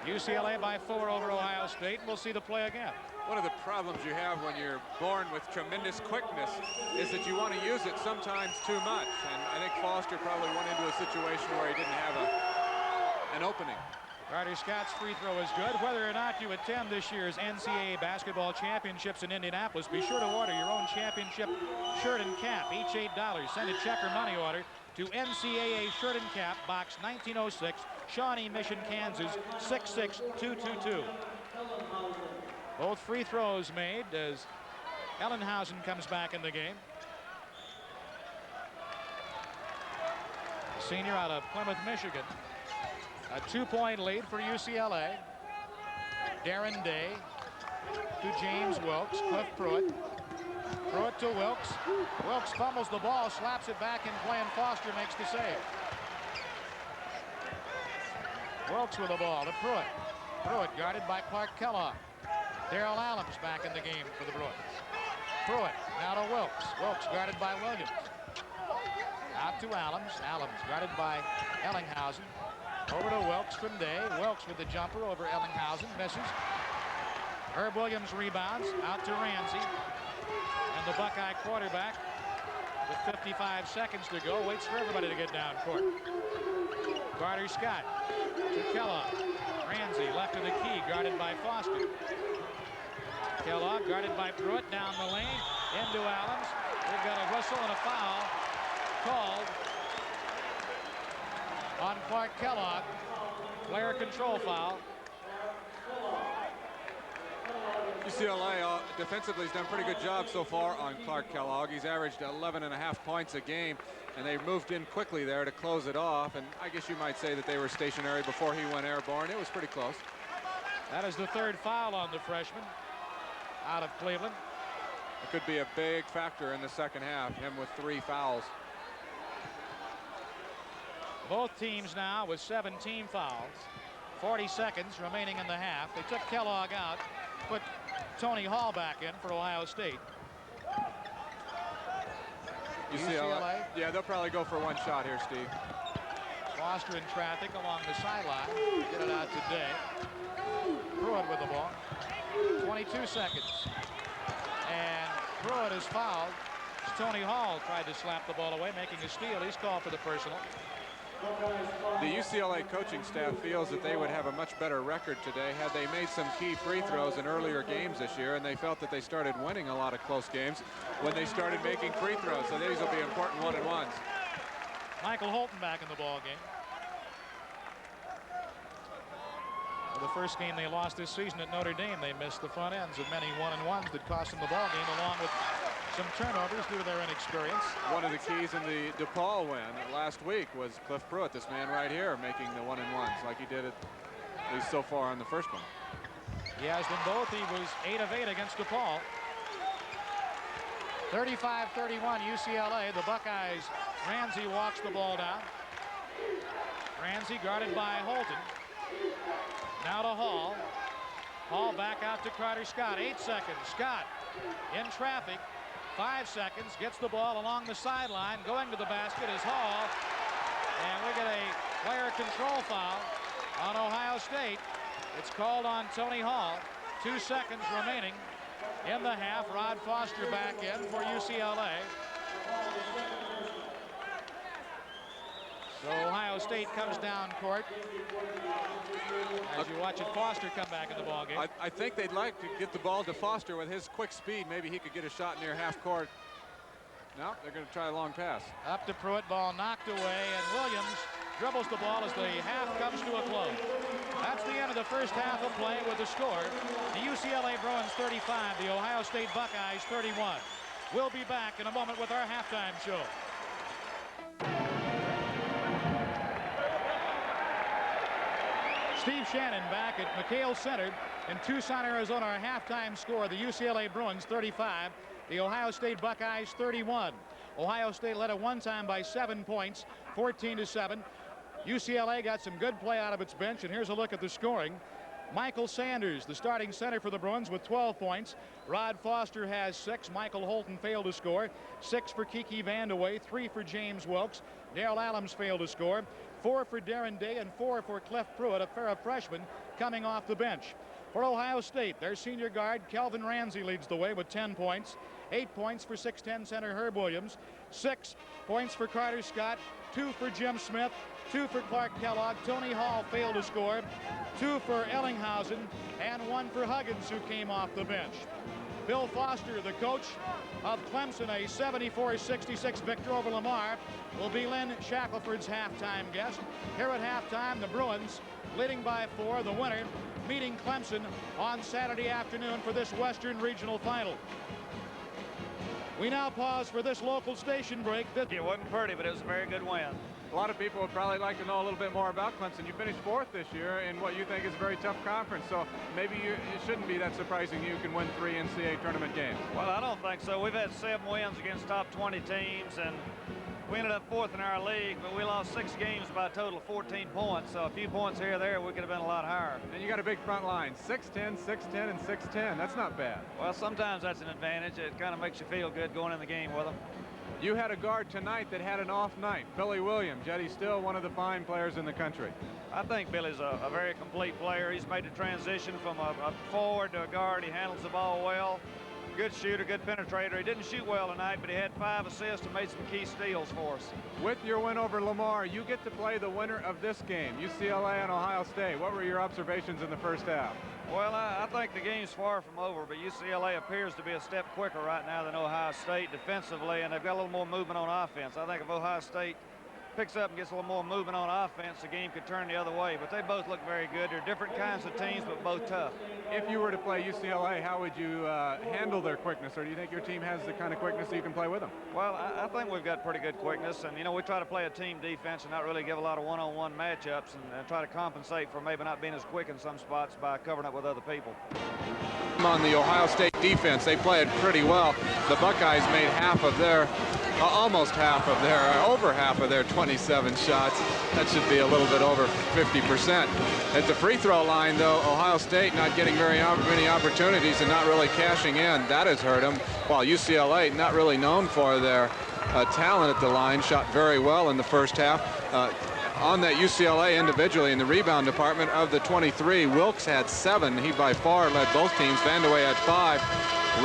UCLA by 4 over Ohio State. We'll see the play again. One of the problems you have when you're born with tremendous quickness is that you want to use it sometimes too much. And I think Foster probably went into a situation where he didn't have an opening. Carter Scott's free throw is good. Whether or not you attend this year's NCAA basketball championships in Indianapolis, be sure to order your own championship shirt and cap, each $8. Send a check or money order to NCAA Shirt and Cap, Box 1906, Shawnee Mission, Kansas, 66222. Both free throws made as Ellenhausen comes back in the game. The senior out of Plymouth, Michigan. A 2-point lead for UCLA. Darren Day to James Wilkes. Cliff Pruitt. Pruitt to Wilkes. Wilkes fumbles the ball, slaps it back in play, and Foster makes the save. Wilkes with the ball to Pruitt. Pruitt guarded by Clark Kellogg. Darrell Allums back in the game for the Bruins. Pruitt now to Wilkes. Wilkes guarded by Williams. Out to Allums. Allums guarded by Ellenhausen. Over to Wilkes from Day. Wilkes with the jumper over Ellenhausen. Misses. Herb Williams rebounds. Out to Ransey. And the Buckeye quarterback, with 55 seconds to go, waits for everybody to get down court. Carter Scott to Kellogg. Ransey left of the key, guarded by Foster. Kellogg guarded by Pruitt down the lane. Into Allums. We've got a whistle and a foul called on Clark Kellogg. Player control foul. UCLA defensively has done a pretty good job so far on Clark Kellogg. He's averaged 11.5 points a game, and they moved in quickly there to close it off. And I guess you might say that they were stationary before he went airborne. It was pretty close. That is the third foul on the freshman out of Cleveland. It could be a big factor in the second half, him with 3 fouls. Both teams now with 17 fouls. 40 seconds remaining in the half. They took Kellogg out, put Tony Hall back in for Ohio State. UCLA. Yeah, they'll probably go for one shot here, Steve. Foster in traffic along the sideline. Get it out today. Pruitt with the ball. 22 seconds. And Pruitt is fouled. Tony Hall tried to slap the ball away, making a steal. He's called for the personal. The UCLA coaching staff feels that they would have a much better record today had they made some key free throws in earlier games this year, and they felt that they started winning a lot of close games when they started making free throws. So these will be important one-and-ones. Michael Holton back in the ball game. For the first game they lost this season at Notre Dame, they missed the front ends of many one-and-ones that cost them the ball game, along with some turnovers due to their inexperience. One of the keys in the Depaul win last week was Cliff Pruitt, this man right here, making the one-and-ones like he did at least so far on the first one. He has them both. He was 8 of 8 against Depaul. 35-31 UCLA. The Buckeyes. Ransey walks the ball down. Ransey guarded by Holton. Now to Hall. Hall back out to Carter Scott. 8 seconds. Scott in traffic. 5 seconds. Gets the ball along the sideline. Going to the basket is Hall. And we get a player control foul on Ohio State. It's called on Tony Hall. 2 seconds remaining in the half. Rod Foster back in for UCLA. So Ohio State comes down court. As you watch it, Foster come back in the ball game. I think they'd like to get the ball to Foster with his quick speed. Maybe he could get a shot near half court. No, they're going to try a long pass. Up to Pruitt, ball knocked away, and Williams dribbles the ball as the half comes to a close. That's the end of the first half of play with the score. The UCLA Bruins 35, the Ohio State Buckeyes 31. We'll be back in a moment with our halftime show. Steve Shannon back at McHale Center in Tucson, Arizona. Our halftime score, the UCLA Bruins 35, the Ohio State Buckeyes 31. Ohio State led at one time by 7 points, 14-7. UCLA got some good play out of its bench, and here's a look at the scoring. Michael Sanders, the starting center for the Bruins, with 12 points. Rod Foster has 6. Michael Holton failed to score. 6 for Kiki Vandeweghe, 3 for James Wilkes. Darrell Adams failed to score. 4 for Darren Day and 4 for Cliff Pruitt, a pair of freshmen coming off the bench. For Ohio State, their senior guard Kelvin Ransey leads the way with 10 points. 8 points for 6'10" center Herb Williams. 6 points for Carter Scott. 2 for Jim Smith. 2 for Clark Kellogg. Tony Hall failed to score. 2 for Ellinghausen and 1 for Huggins, who came off the bench. Bill Foster, the coach of Clemson, a 74-66 victory over Lamar, will be Lynn Shackelford's halftime guest. Here at halftime, the Bruins leading by 4, the winner meeting Clemson on Saturday afternoon for this Western Regional Final. We now pause for this local station break. It wasn't pretty, but it was a very good win. A lot of people would probably like to know a little bit more about Clemson. You finished 4th this year in what you think is a very tough conference, so maybe it shouldn't be that surprising you can win 3 NCAA tournament games. Well, I don't think so. We've had 7 wins against top 20 teams, and we ended up 4th in our league, but we lost 6 games by a total of 14 points. So a few points here or there, we could have been a lot higher. And you got a big front line, 6'10", 6'10", and 6'10". That's not bad. Well, sometimes that's an advantage. It kind of makes you feel good going in the game with them. You had a guard tonight that had an off night, Billy Williams, yet he's still one of the fine players in the country. I think Billy's a very complete player. He's made the transition from a forward to a guard. He handles the ball well. Good shooter, good penetrator. He didn't shoot well tonight, but he had 5 assists and made some key steals for us. With your win over Lamar, you get to play the winner of this game, UCLA and Ohio State. What were your observations in the first half? Well, I think the game's far from over, but UCLA appears to be a step quicker right now than Ohio State defensively, and they've got a little more movement on offense. I think if Ohio State picks up and gets a little more movement on offense, the game could turn the other way. But they both look very good. They're different kinds of teams, but both tough. If you were to play UCLA, how would you handle their quickness, or do you think your team has the kind of quickness that you can play with them? Well, I think we've got pretty good quickness, and, you know, we try to play a team defense and not really give a lot of one-on-one matchups and try to compensate for maybe not being as quick in some spots by covering up with other people. On the Ohio State defense, they played pretty well. The Buckeyes made half of their, almost half of their, over half of their 27 shots. That should be a little bit over 50%. At the free throw line, though, Ohio State not getting very many opportunities and not really cashing in. That has hurt them. While UCLA, not really known for their talent at the line, shot very well in the first half. On that UCLA individually in the rebound department, of the 23, Wilkes had 7. He by far led both teams. Vandeweghe had 5.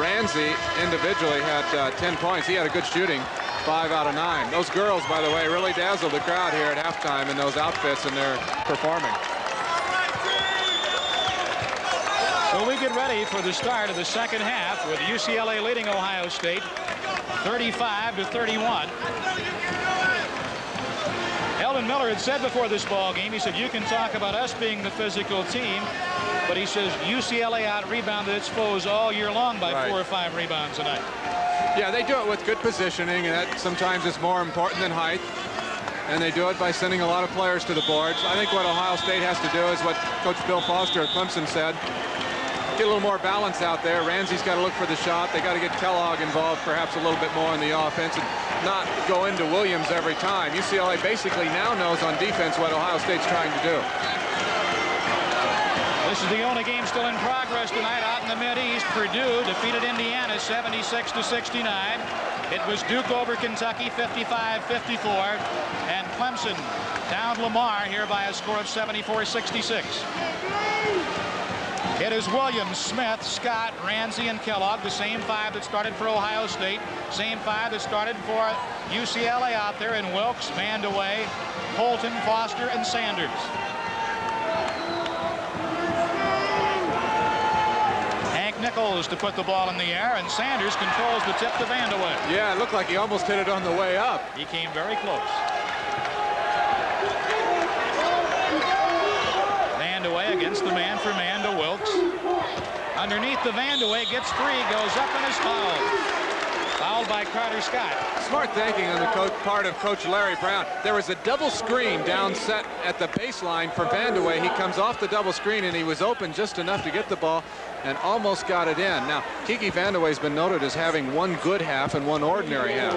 Ransey individually had 10 points. He had a good shooting, 5 out of 9. Those girls, by the way, really dazzled the crowd here at halftime in those outfits, and they're performing. So we get ready for the start of the second half with UCLA leading Ohio State 35-31. Eldon Miller had said before this ball game, he said, you can talk about us being the physical team, but he says UCLA out-rebounded its foes all year long by 4 or 5 rebounds a night. Yeah, they do it with good positioning, and that sometimes is more important than height. And they do it by sending a lot of players to the boards. I think what Ohio State has to do is what Coach Bill Foster at Clemson said. Get a little more balance out there. Ransey's got to look for the shot. They got to get Kellogg involved perhaps a little bit more in the offense and not go into Williams every time. UCLA basically now knows on defense what Ohio State's trying to do. This is the only game still in progress tonight out in the Mid-East. Purdue defeated Indiana 76-69. It was Duke over Kentucky 55-54. And Clemson downed Lamar here by a score of 74-66. It is Williams, Smith, Scott, Ransey, and Kellogg, the same 5 that started for Ohio State, same 5 that started for UCLA out there, and Wilkes, Vandeweghe, Holton, Foster, and Sanders. Hank Nichols to put the ball in the air, and Sanders controls the tip to Vandeweghe. Yeah, it looked like he almost hit it on the way up. He came very close. Vandeweghe against the man-for-man to Wilkes. Underneath the Vandeweghe, gets 3, goes up and is fouled. Fouled by Carter Scott. Smart thinking on the part of Coach Larry Brown. There was a double screen down set at the baseline for Vandeweghe. He comes off the double screen, and he was open just enough to get the ball and almost got it in. Now, Kiki Vandeweghe's been noted as having 1 good half and 1 ordinary half.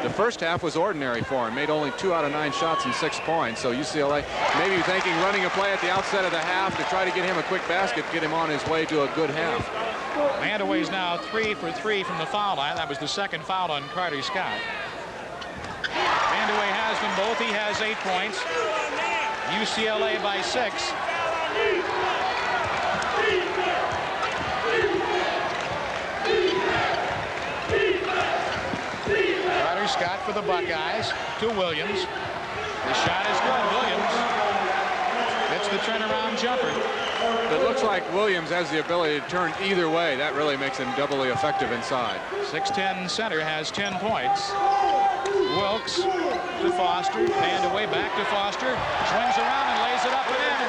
The first half was ordinary for him. Made only 2 out of 9 shots and 6 points. So UCLA maybe thinking running a play at the outset of the half to try to get him a quick basket, get him on his way to a good half. Vandeweghe's now 3 for 3 from the foul line. That was the second foul on Carter Scott. Vandeweghe has them both. He has 8 points. UCLA by 6. Carter Scott for the Buckeyes to Williams. The shot is good. Williams hits the turnaround jumper. It looks like Williams has the ability to turn either way. That really makes him doubly effective inside. 6'10" center has 10 points. Wilkes to Foster. Vandeweghe back to Foster. Swings around and lays it up and in.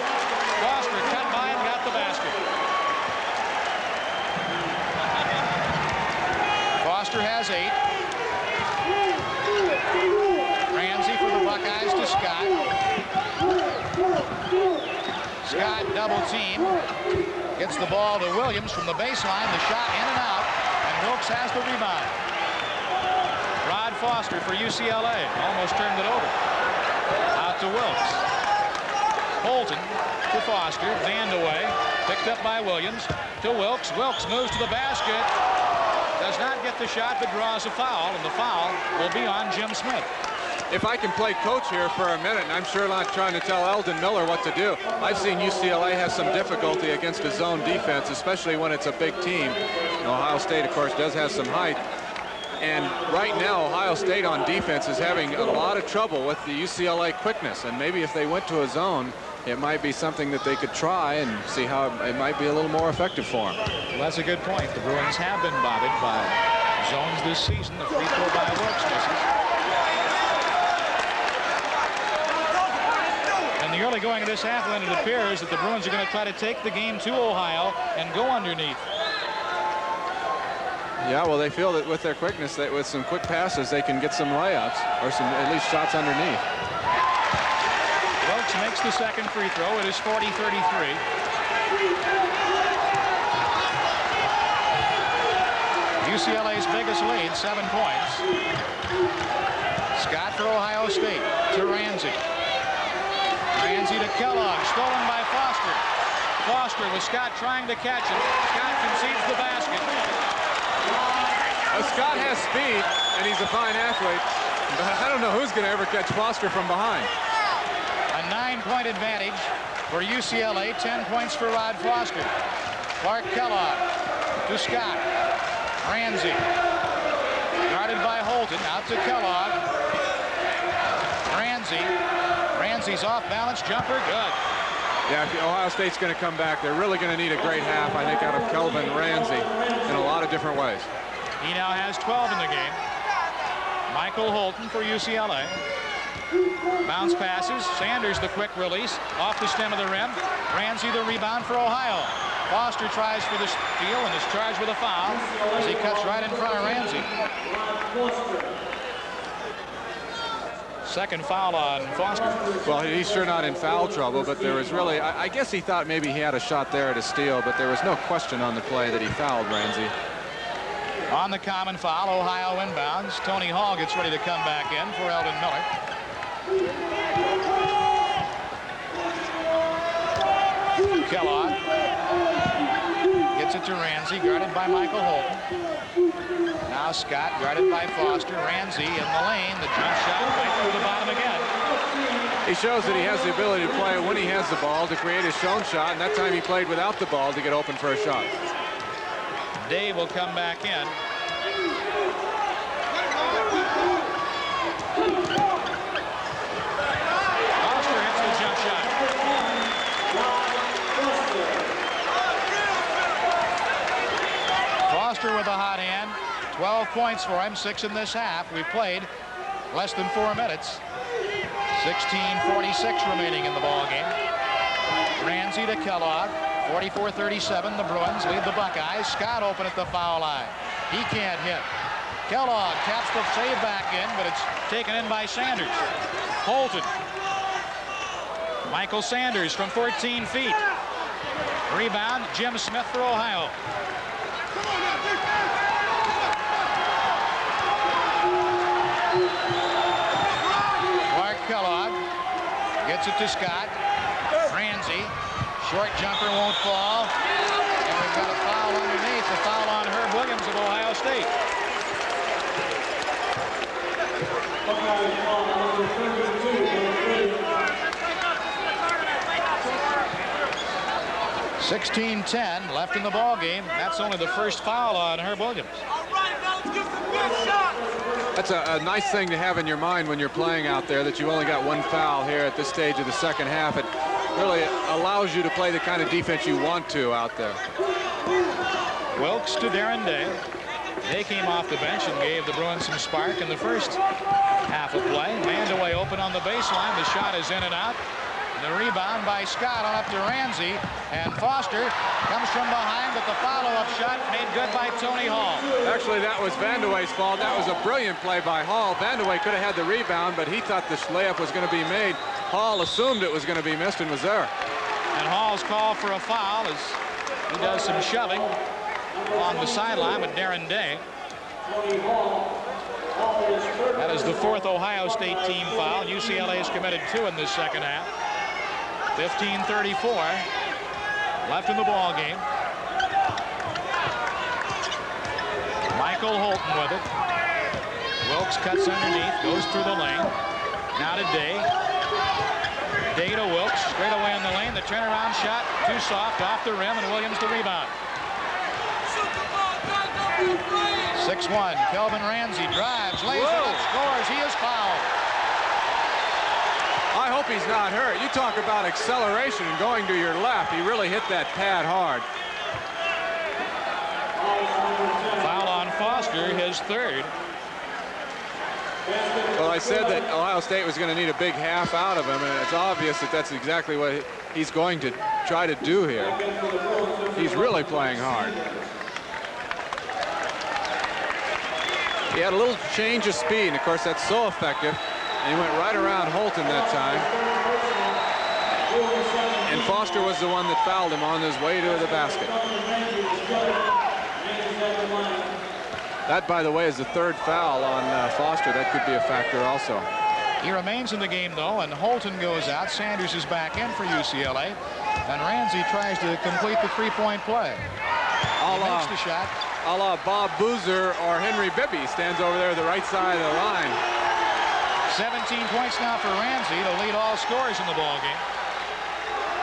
Foster cut by and got the basket. Foster has 8. Ransey for the Buckeyes to Scott. Scott double team. Gets the ball to Williams from the baseline. The shot in and out. And Wilkes has the rebound. Rod Foster for UCLA. Almost turned it over. Out to Wilkes. Holton to Foster. Vandeweghe. Picked up by Williams. To Wilkes. Wilkes moves to the basket. Does not get the shot, but draws a foul. And the foul will be on Jim Smith. if I can play coach here for a minute, and I'm sure not trying to tell Eldon Miller what to do, I've seen UCLA has some difficulty against a zone defense, especially when it's a big team. Ohio State, of course, does have some height. And right now, Ohio State on defense is having a lot of trouble with the UCLA quickness. And maybe if they went to a zone, it might be something that they could try and see how it might be a little more effective for them. Well, that's a good point. The Bruins have been bothered by zones this season. The free throw by Wilkes misses. In the early going of this half, Lynn, it appears that the Bruins are going to try to take the game to Ohio and go underneath. Yeah, well, they feel that with their quickness, that with some quick passes, they can get some layups or some at least shots underneath. Wilkes makes the second free throw. It is 40-33. UCLA's biggest lead, 7 points. Scott for Ohio State to Ransey. Ransey to Kellogg, stolen by Foster. Foster with Scott trying to catch him. Scott concedes the basket. Scott has speed, and he's a fine athlete, but I don't know who's going to ever catch Foster from behind. A 9-point advantage for UCLA, 10 points for Rod Foster. Clark Kellogg to Scott. Ransey, guarded by Holton, out to Kellogg. Ransey's off balance jumper, good. Yeah, if Ohio State's going to come back, they're really going to need a great half, I think, out of Kelvin Ransey in a lot of different ways. He now has 12 in the game. Michael Holton for UCLA. Bounce passes. Sanders the quick release off the stem of the rim. Ransey the rebound for Ohio. Foster tries for the steal and is charged with a foul as he cuts right in front of Ransey. Second foul on Foster. Well, he's sure not in foul trouble, but there was really, I guess he thought maybe he had a shot there at a steal, but there was no question on the play that he fouled Ransey. On the common foul, Ohio inbounds. Tony Hall gets ready to come back in for Eldon Miller. Kellogg gets it to Ransey, guarded by Michael Holton. Now Scott, guarded by Foster. Ransey in the lane. The jump shot right through the bottom again. He shows that he has the ability to play when he has the ball to create a shown shot, and that time he played without the ball to get open for a shot. Dave will come back in. Foster hits the jump shot. Foster with a hot hand. 12 points for him, 6 in this half. We've played less than 4 minutes. 16:46 remaining in the ball game. Ransey to Kellogg. 44-37, the Bruins lead the Buckeyes. Scott open at the foul line. He can't hit. Kellogg taps the save back in, but it's taken in by Sanders. Holton. Michael Sanders from 14 feet. Rebound, Jim Smith for Ohio. Clark Kellogg gets it to Scott. Ransey. Short jumper won't fall. And we've got a foul underneath. A foul on Herb Williams of Ohio State. .16:10 left in the ball game. That's only the first foul on Herb Williams. All right, now let's get some good shots. That's a nice thing to have in your mind when you're playing out there, that you only got 1 foul here at this stage of the second half. It really allows you to play the kind of defense you want to out there. Wilkes to Darren Day. They came off the bench and gave the Bruins some spark in the first half of play. Vandeweghe open on the baseline. The shot is in and out. The rebound by Scott on up to Ransey, and Foster comes from behind, but the follow-up shot made good by Tony Hall. Actually, that was Vandeweghe's fault. That was a brilliant play by Hall. Vandeweghe could have had the rebound, but he thought the layup was going to be made. Hall assumed it was going to be missed and was there. And Hall's call for a foul as he does some shoving along the sideline with Darren Day. That is the 4th Ohio State team foul. UCLA has committed 2 in this second half. 15:34 left in the ball game. Michael Holton with it. Wilkes cuts underneath, goes through the lane. Now to Day. Day to Wilkes. Straight away in the lane. The turnaround shot. Too soft. Off the rim. And Williams the rebound. 6-1. Kelvin Ransey drives. Lays it up. Scores. He is fouled. I hope he's not hurt. You talk about acceleration and going to your left. He really hit that pad hard. Foul on Foster, his third. Well, I said that Ohio State was going to need a big half out of him, and it's obvious that that's exactly what he's going to try to do here. He's really playing hard. He had a little change of speed, and of course that's so effective. And he went right around Holton that time. And Foster was the one that fouled him on his way to the basket. That, by the way, is the third foul on Foster. That could be a factor also. He remains in the game, though, and Holton goes out. Sanders is back in for UCLA. And Ransey tries to complete the three-point play. He makes the shot. A la Bob Boozer or Henry Bibby stands over there at the right side of the line. 17 points now for Ransey to lead all scorers in the ballgame.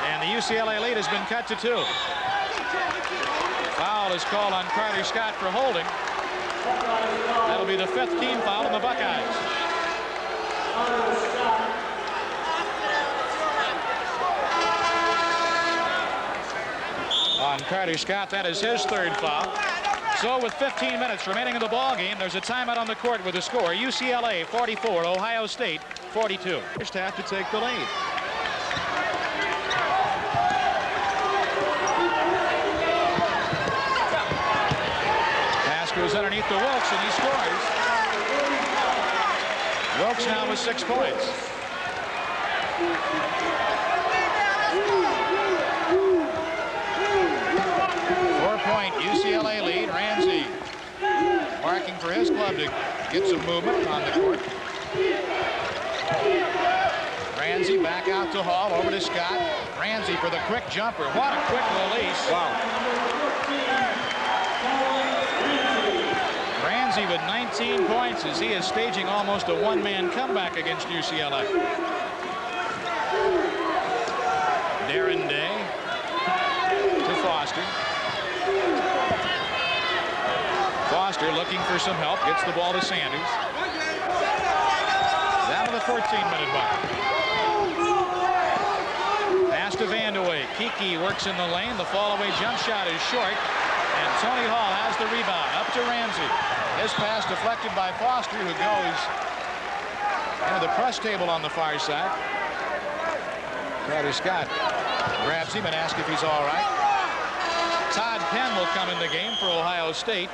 And the UCLA lead has been cut to 2. Foul is called on Carter Scott for holding. That'll be the 5th team foul on the Buckeyes. On Carter Scott, that is his 3rd foul. So with 15 minutes remaining in the ball game, there's a timeout on the court with the score. UCLA 44, Ohio State 42. First half to take the lead. Pass goes underneath to Wilkes, and he scores. Wilkes now with 6 points. Four-point UCLA lead. Ransey marking for his club to get some movement on the court. Ransey back out to Hall, over to Scott. Ransey for the quick jumper. What a quick release. Wow. Ransey with 19 points as he is staging almost a one-man comeback against UCLA. Darren Day to Foster. Foster looking for some help, gets the ball to Sanders. Down to the 14-minute mark. Pass to Vandeweghe. Kiki works in the lane. The fall-away jump shot is short, and Tony Hall has the rebound. Up to Ransey. His pass deflected by Foster, who goes into the press table on the far side. Carter Scott grabs him and asks if he's all right. Todd Penn will come in the game for Ohio State.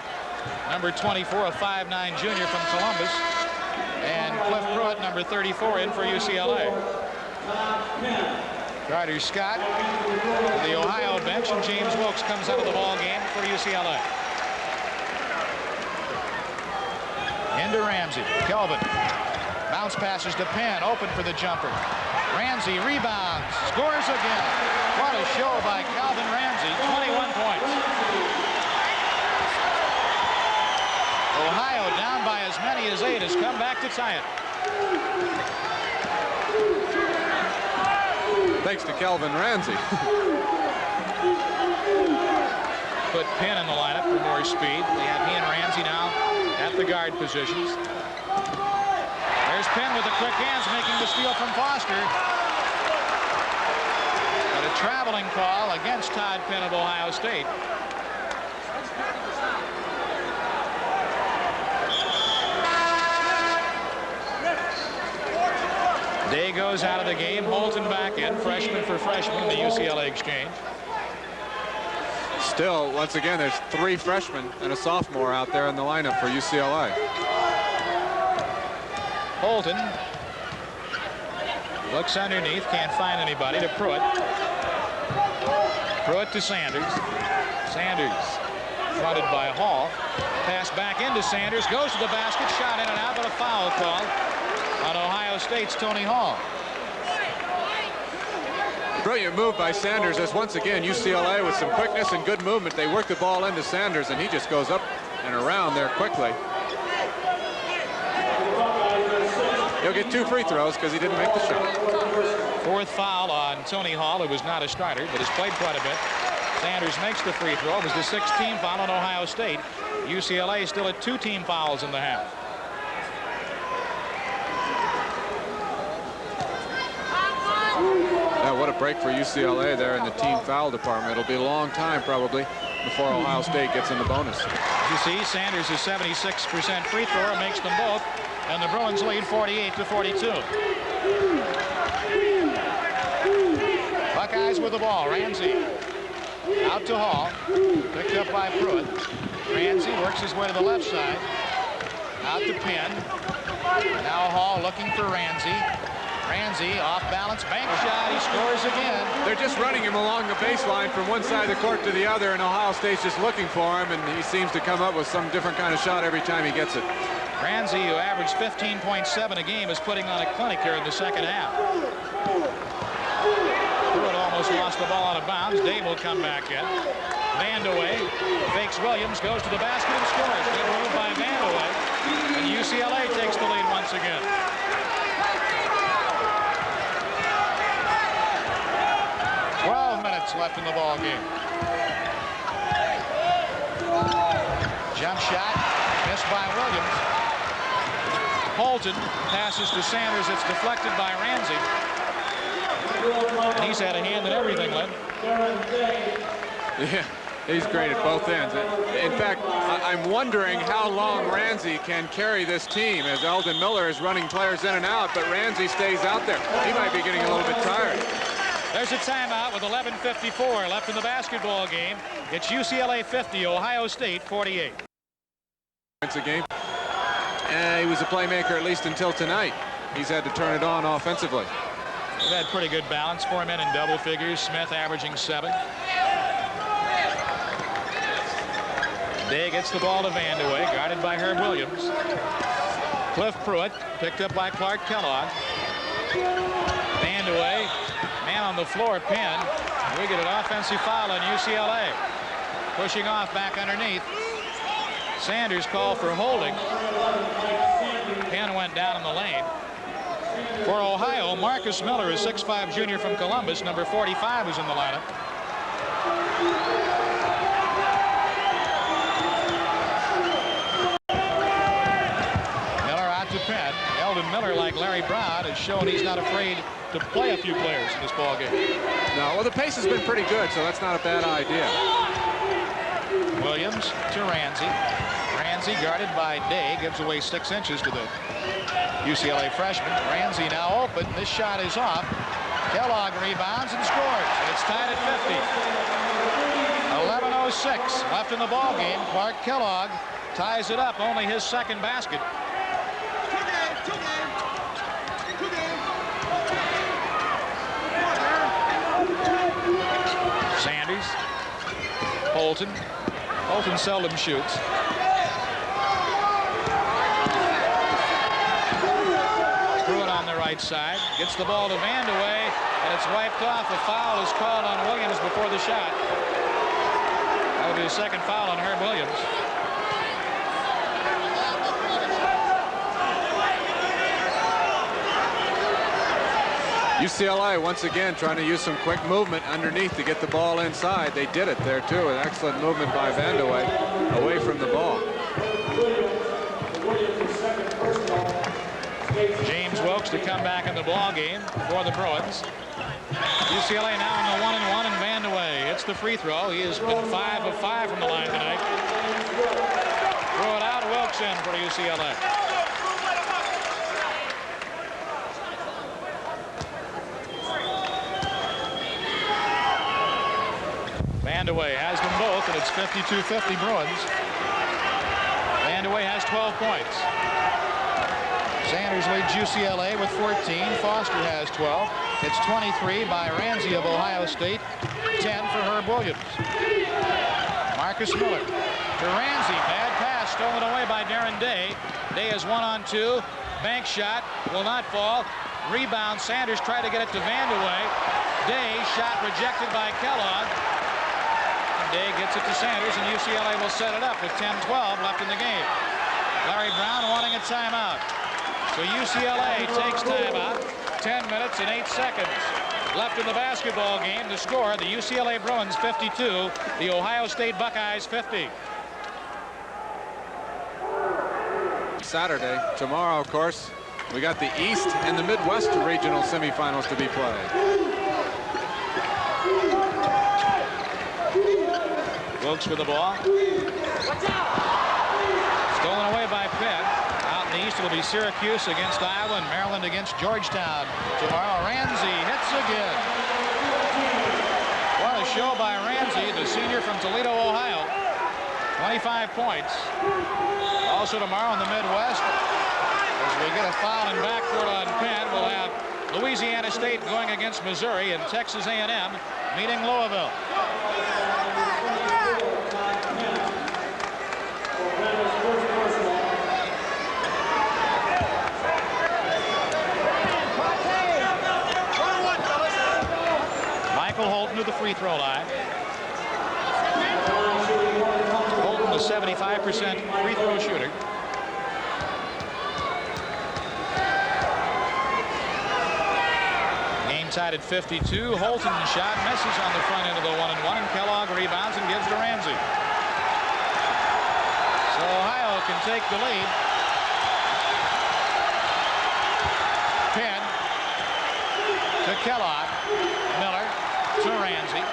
Number 24, a 5'9" junior from Columbus. And Cliff Pruitt, number 34, in for UCLA. Carter Scott to the Ohio bench, and James Wilkes comes out of the ball game for UCLA. Into Ramsey. Kelvin. Bounce passes to Penn. Open for the jumper. Ransey rebounds. Scores again. What a show by Kelvin Ransey. 21 points. Ohio down by as many as 8 has come back to tie it. Thanks to Kelvin Ransey. Put Penn in the lineup for more speed. They have he and Ransey now at the guard positions. There's Penn with the quick hands, making the steal from Foster. But a traveling call against Todd Penn of Ohio State. Day goes out of the game. Holton back in. Freshman for freshman in the UCLA exchange. Still, once again, there's 3 freshmen and a sophomore out there in the lineup for UCLA. Holton looks underneath, can't find anybody, to Pruitt. Pruitt to Sanders. Sanders fronted by Hall. Pass back into Sanders, goes to the basket, shot in and out, but a foul call on Ohio State's Tony Hall. Brilliant move by Sanders, as once again UCLA with some quickness and good movement. They work the ball into Sanders, and he just goes up and around there quickly. He'll get 2 free throws because he didn't make the shot. 4th foul on Tony Hall, who was not a starter, but has played quite a bit. Sanders makes the free throw. It was the 6th team foul on Ohio State. UCLA still at 2 team fouls in the half. Yeah, what a break for UCLA there in the team foul department. It'll be a long time probably before Ohio State gets in the bonus. You see, Sanders is 76% free thrower, makes them both, and the Bruins lead 48-42. Buckeyes with the ball. Ransey out to Hall, picked up by Pruitt. Ransey works his way to the left side, out to Penn. Now Hall looking for Ransey. Ransey off balance, bank shot, he scores again. They're just running him along the baseline from one side of the court to the other, and Ohio State's just looking for him, and he seems to come up with some different kind of shot every time he gets it. Ransey, who averaged 15.7 a game, is putting on a clinic here in the second half. Pruitt almost lost the ball out of bounds. Dave will come back in. Vandeweghe fakes Williams, goes to the basket and scores. Good move by Vandeweghe, and UCLA takes the lead once again. 12 minutes left in the ball game. Jump shot missed by Williams. Holton passes to Sanders. It's deflected by Ransey. And he's had a hand in everything, Len. Yeah, he's great at both ends. In fact, I'm wondering how long Ransey can carry this team, as Eldon Miller is running players in and out, but Ransey stays out there. He might be getting a little bit tired. There's a timeout with 11:54 left in the basketball game. It's UCLA 50, Ohio State 48. It's a game. He was a playmaker at least until tonight. He's had to turn it on offensively. We've had pretty good balance. 4 men in double figures. Smith averaging 7. Day gets the ball to Vandeweghe, guarded by Herb Williams. Cliff Pruitt picked up by Clark Kellogg. Vandeweghe, man on the floor, Penn. We get an offensive foul on UCLA. Pushing off back underneath. Sanders called for holding. Penn went down in the lane. For Ohio, Marcus Miller, a 6'5" junior from Columbus, number 45, is in the lineup. Miller out to Penn. Eldon Miller, like Larry Brown, has shown he's not afraid to play a few players in this ball game. No, well, the pace has been pretty good, so that's not a bad idea. Williams to Ransey. Ransey, guarded by Day, gives away 6 inches to the UCLA freshman. Ransey now open. This shot is off. Kellogg rebounds and scores. And it's tied at 50. 11:06 left in the ball game. Clark Kellogg ties it up. Only his second basket. Sanders. Holton. Holton seldom shoots. Pruitt on the right side. Gets the ball to Vandeweghe, and it's wiped off. A foul is called on Williams before the shot. That will be the second foul on Herb Williams. UCLA once again trying to use some quick movement underneath to get the ball inside. They did it there too. An excellent movement by Vandeweghe away from the ball. James Wilkes to come back in the ball game for the Bruins. UCLA now in the 1-1, and Vandeweghe hits the free throw. He has been 5 of 5 from the line tonight. Throw it out, Wilkes in for UCLA. Vandeweghe has them both, and it's 52-50 Bruins. Vandeweghe has 12 points. Sanders leads UCLA with 14. Foster has 12. It's 23 by Ransey of Ohio State. 10 for Herb Williams. Marcus Miller to Ransey. Bad pass stolen away by Darren Day. Day is 1-on-2. Bank shot will not fall. Rebound. Sanders tried to get it to Vandeweghe. Day shot rejected by Kellogg. Day gets it to Sanders, and UCLA will set it up with 10-12 left in the game. Larry Brown wanting a timeout. So UCLA takes timeout. 10 minutes and 8 seconds left in the basketball game. The score, the UCLA Bruins 52, the Ohio State Buckeyes 50. Saturday. Tomorrow, of course, we got the East and the Midwest regional semifinals to be played. Wilkes with the ball. Stolen away by Penn. Out in the East, it'll be Syracuse against Iowa and Maryland against Georgetown. Tomorrow, Ransey hits again. What a show by Ransey, the senior from Toledo, Ohio. 25 points. Also tomorrow in the Midwest, as we get a foul in backcourt on Penn, we'll have Louisiana State going against Missouri and Texas A&M meeting Louisville. Holton to the free throw line. Holton, a 75% free throw shooter. Game tied at 52. Holton shot misses on the front end of the 1-and-1, and Kellogg rebounds and gives to Ransey. So Ohio can take the lead. Penn to Kellogg. Miller to Ransey.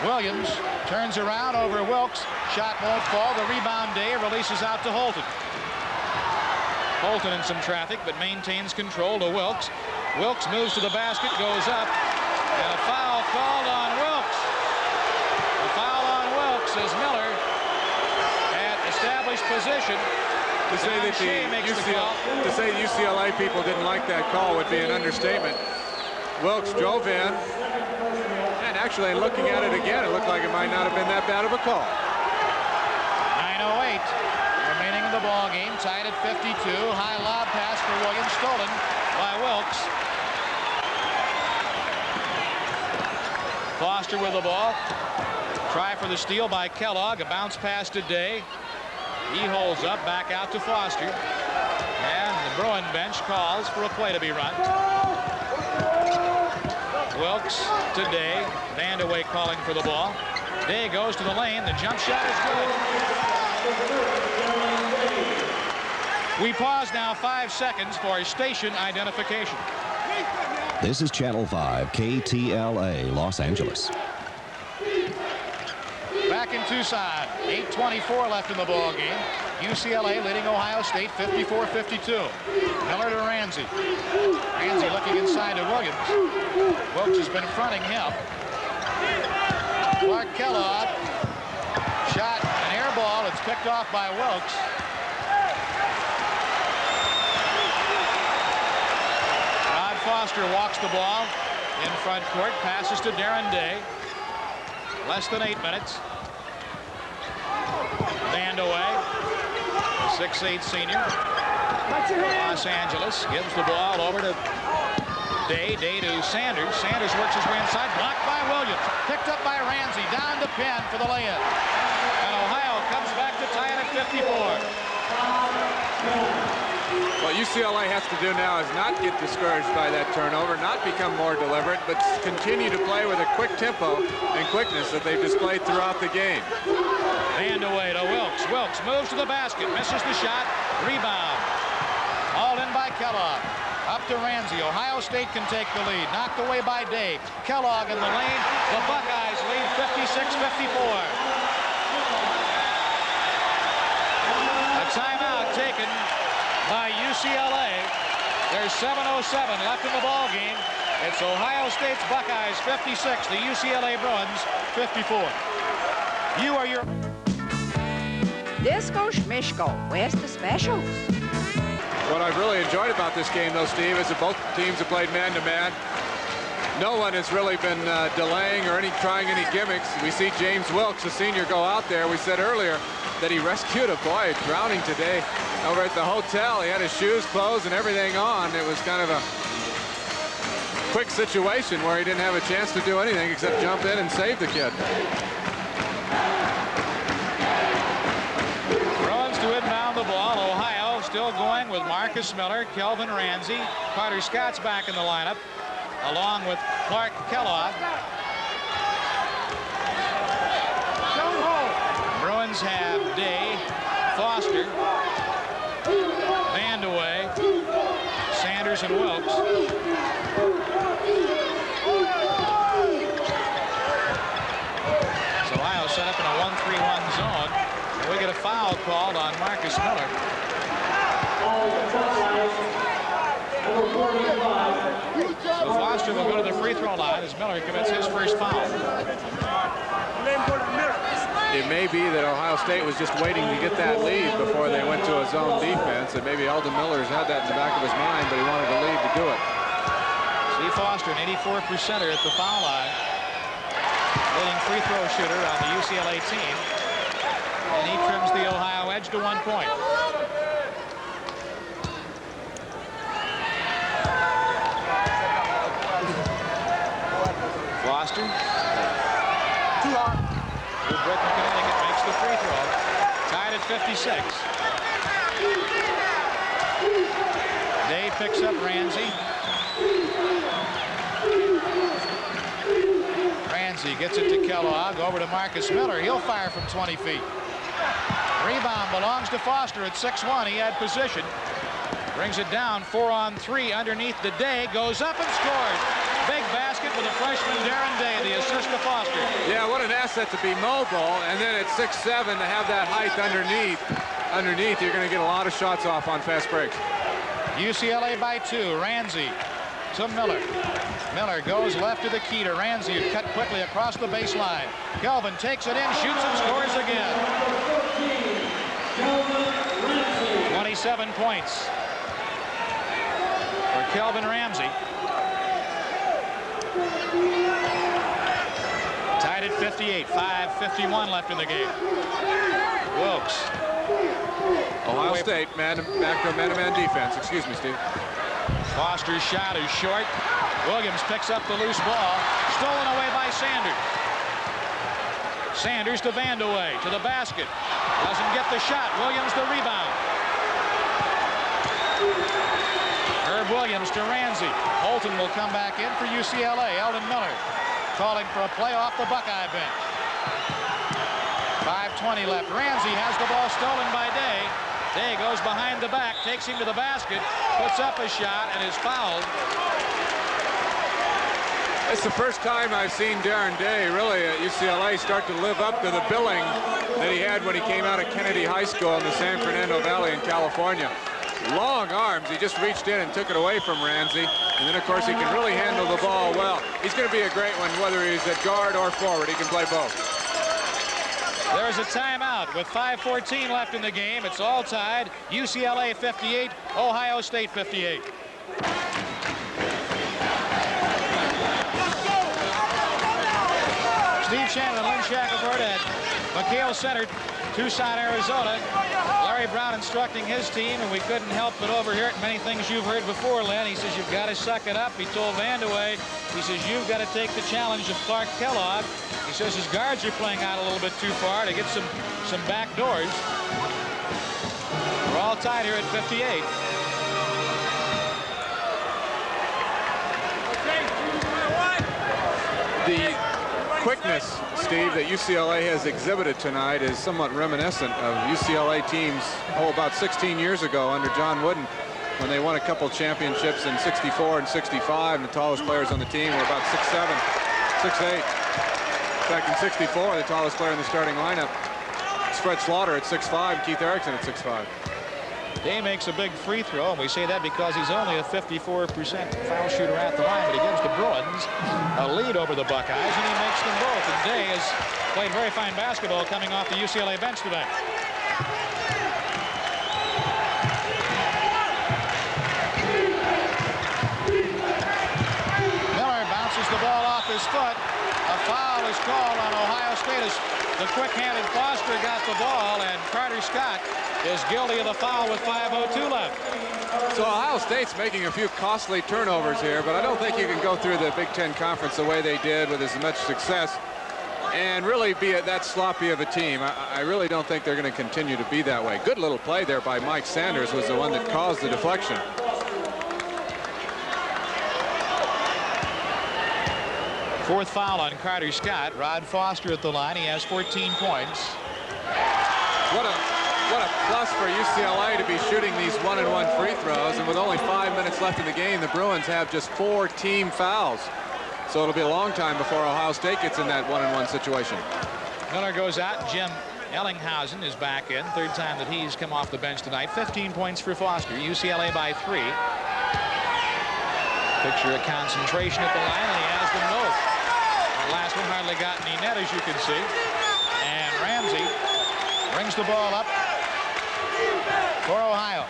Williams turns around over Wilkes. Shot won't fall. The rebound Day releases out to Holton. Holton in some traffic, but maintains control to Wilkes. Wilkes moves to the basket, goes up, and a foul called on Wilkes. A foul on Wilkes as Miller at established position. To say that the UCLA people didn't like that call would be an understatement. Wilkes drove in, and actually looking at it again, it looked like it might not have been that bad of a call. 9:08 remaining in the ball game, tied at 52. High lob pass for Williams, stolen by Wilkes. Foster with the ball. Try for the steal by Kellogg. A bounce pass to Day. He holds up, back out to Foster. And the Bruin bench calls for a play to be run. Wilkes to Day. Vandeweghe calling for the ball. Day goes to the lane. The jump shot is good. We pause now 5 seconds for station identification. This is Channel 5 KTLA Los Angeles. Back in Tucson, 8:24 left in the ball game. UCLA leading Ohio State 54-52. Miller to Ransey. Ransey looking inside to Williams. Wilkes has been fronting him. Clark Kellogg. Shot, an air ball. It's picked off by Wilkes. Rod Foster walks the ball in front court. Passes to Darren Day. Less than 8 minutes. Vandeweghe, 6'8" senior. Los Angeles gives the ball over to Day. Day to Sanders. Sanders works his way inside. Blocked by Williams. Picked up by Ransey. Down to Penn for the layup. And Ohio comes back to tie it at 54. What UCLA has to do now is not get discouraged by that turnover, not become more deliberate, but continue to play with a quick tempo and quickness that they've displayed throughout the game. Vandeweghe to Wilkes. Wilkes moves to the basket, misses the shot, rebound. Hauled in by Kellogg. Up to Ransey. Ohio State can take the lead. Knocked away by Day. Kellogg in the lane. The Buckeyes lead 56-54. A timeout taken by UCLA. There's 7:07 left in the ball game. It's Ohio State's Buckeyes 56, the UCLA Bruins 54. You are your Disco Schmishko, where's the specials? What I've really enjoyed about this game, though, Steve, is that both teams have played man-to-man. No one has really been delaying or trying any gimmicks. We see James Wilkes, a senior, go out there. We said earlier that he rescued a boy drowning today over at the hotel. He had his shoes, clothes, and everything on. It was kind of a quick situation where he didn't have a chance to do anything except jump in and save the kid. Bruins to inbound the ball. Ohio still going with with Marcus Miller, Kelvin Ransey. Carter Scott's back in the lineup, along with Clark Kellogg. Bruins have Day, Foster, Vandeweghe, Sanders, and Wilkes. So Ohio set up in a 1-3-1 zone. And we get a foul called on Marcus Miller. So Foster will go to the free throw line as Miller commits his first foul. It may be that Ohio State was just waiting to get that lead before they went to a zone defense, and maybe Eldon Miller's had that in the back of his mind, but he wanted the lead to do it. Steve Foster, an 84%er at the foul line, leading free throw shooter on the UCLA team, and he trims the Ohio edge to 1 point. Foster. Too hot. New Britain, Connecticut makes the free throw. Tied at 56. Day picks up Ransey. Ransey gets it to Kellogg. Over to Marcus Miller. He'll fire from 20 feet. Rebound belongs to Foster at 6'1". He had position. Brings it down 4-on-3 underneath the Day. Goes up and scores. Big basket with a freshman, Darren Day, the assist to Foster. Yeah, what an asset to be mobile, and then at 6'7" to have that height underneath. You're going to get a lot of shots off on fast breaks. UCLA by 2. Ransey to Miller. Miller goes left to the key to Ransey, who cut quickly across the baseline. Kelvin takes it in, shoots and scores again. 27 points for Kelvin Ransey. Tied at 58, 5:51 left in the game. Wilkes. Ohio State back to a man-to-man defense. Excuse me, Steve. Foster's shot is short. Williams picks up the loose ball. Stolen away by Sanders. Sanders to Vandeweghe, to the basket. Doesn't get the shot. Williams the rebound. Herb Williams to Ransey. Holton will come back in for UCLA. Eldon Miller calling for a play off the Buckeye bench. 5:20 left. Ransey has the ball stolen by Day. Day goes behind the back, takes him to the basket, puts up a shot, and is fouled. It's the first time I've seen Darren Day really at UCLA start to live up to the billing that he had when he came out of Kennedy High School in the San Fernando Valley in California. Long arms. He just reached in and took it away from Ransey. And then, of course, he can really handle the ball well. He's going to be a great one, whether he's at guard or forward. He can play both. There's a timeout with 5:14 left in the game. It's all tied. UCLA 58, Ohio State 58. Steve Shannon and Lynn Shackelford at McHale Center, Tucson, Arizona. Larry Brown instructing his team, and we couldn't help but overhear it. Many things you've heard before, Lynn. He says, you've got to suck it up. He told Vandeweghe, he says, you've got to take the challenge of Clark Kellogg. He says his guards are playing out a little bit too far to get some back doors. We're all tied here at 58. The quickness, Steve, that UCLA has exhibited tonight is somewhat reminiscent of UCLA teams, about 16 years ago under John Wooden, when they won a couple championships in 64 and 65, and the tallest players on the team were about 6'7", 6'8". In fact, in 64, the tallest player in the starting lineup is Fred Slaughter at 6'5", Keith Erickson at 6'5". Day makes a big free throw, and we say that because he's only a 54% foul shooter at the line, but he gives the Bruins a lead over the Buckeyes, and he makes them both. And Day has played very fine basketball coming off the UCLA bench today. Miller bounces the ball off his foot. A foul is called on Ohio State as the quick-handed Foster got the ball, and Carter Scott is guilty of the foul with 5:02 left. So Ohio State's making a few costly turnovers here, but I don't think you can go through the Big Ten Conference the way they did with as much success and really be that sloppy of a team. I really don't think they're going to continue to be that way. Good little play there by Mike Sanders was the one that caused the deflection. Fourth foul on Carter Scott. Rod Foster at the line. He has 14 points. What a plus for UCLA to be shooting these 1-and-1 free throws. And with only 5 minutes left in the game, the Bruins have just 4 team fouls. So it'll be a long time before Ohio State gets in that 1-and-1 situation. Miller goes out. Jim Ellinghausen is back in. Third time that he's come off the bench tonight. 15 points for Foster. UCLA by 3. Picture of concentration at the line, and he has them both. The last one hardly got any net, as you can see. And Ransey brings the ball up for Ohio.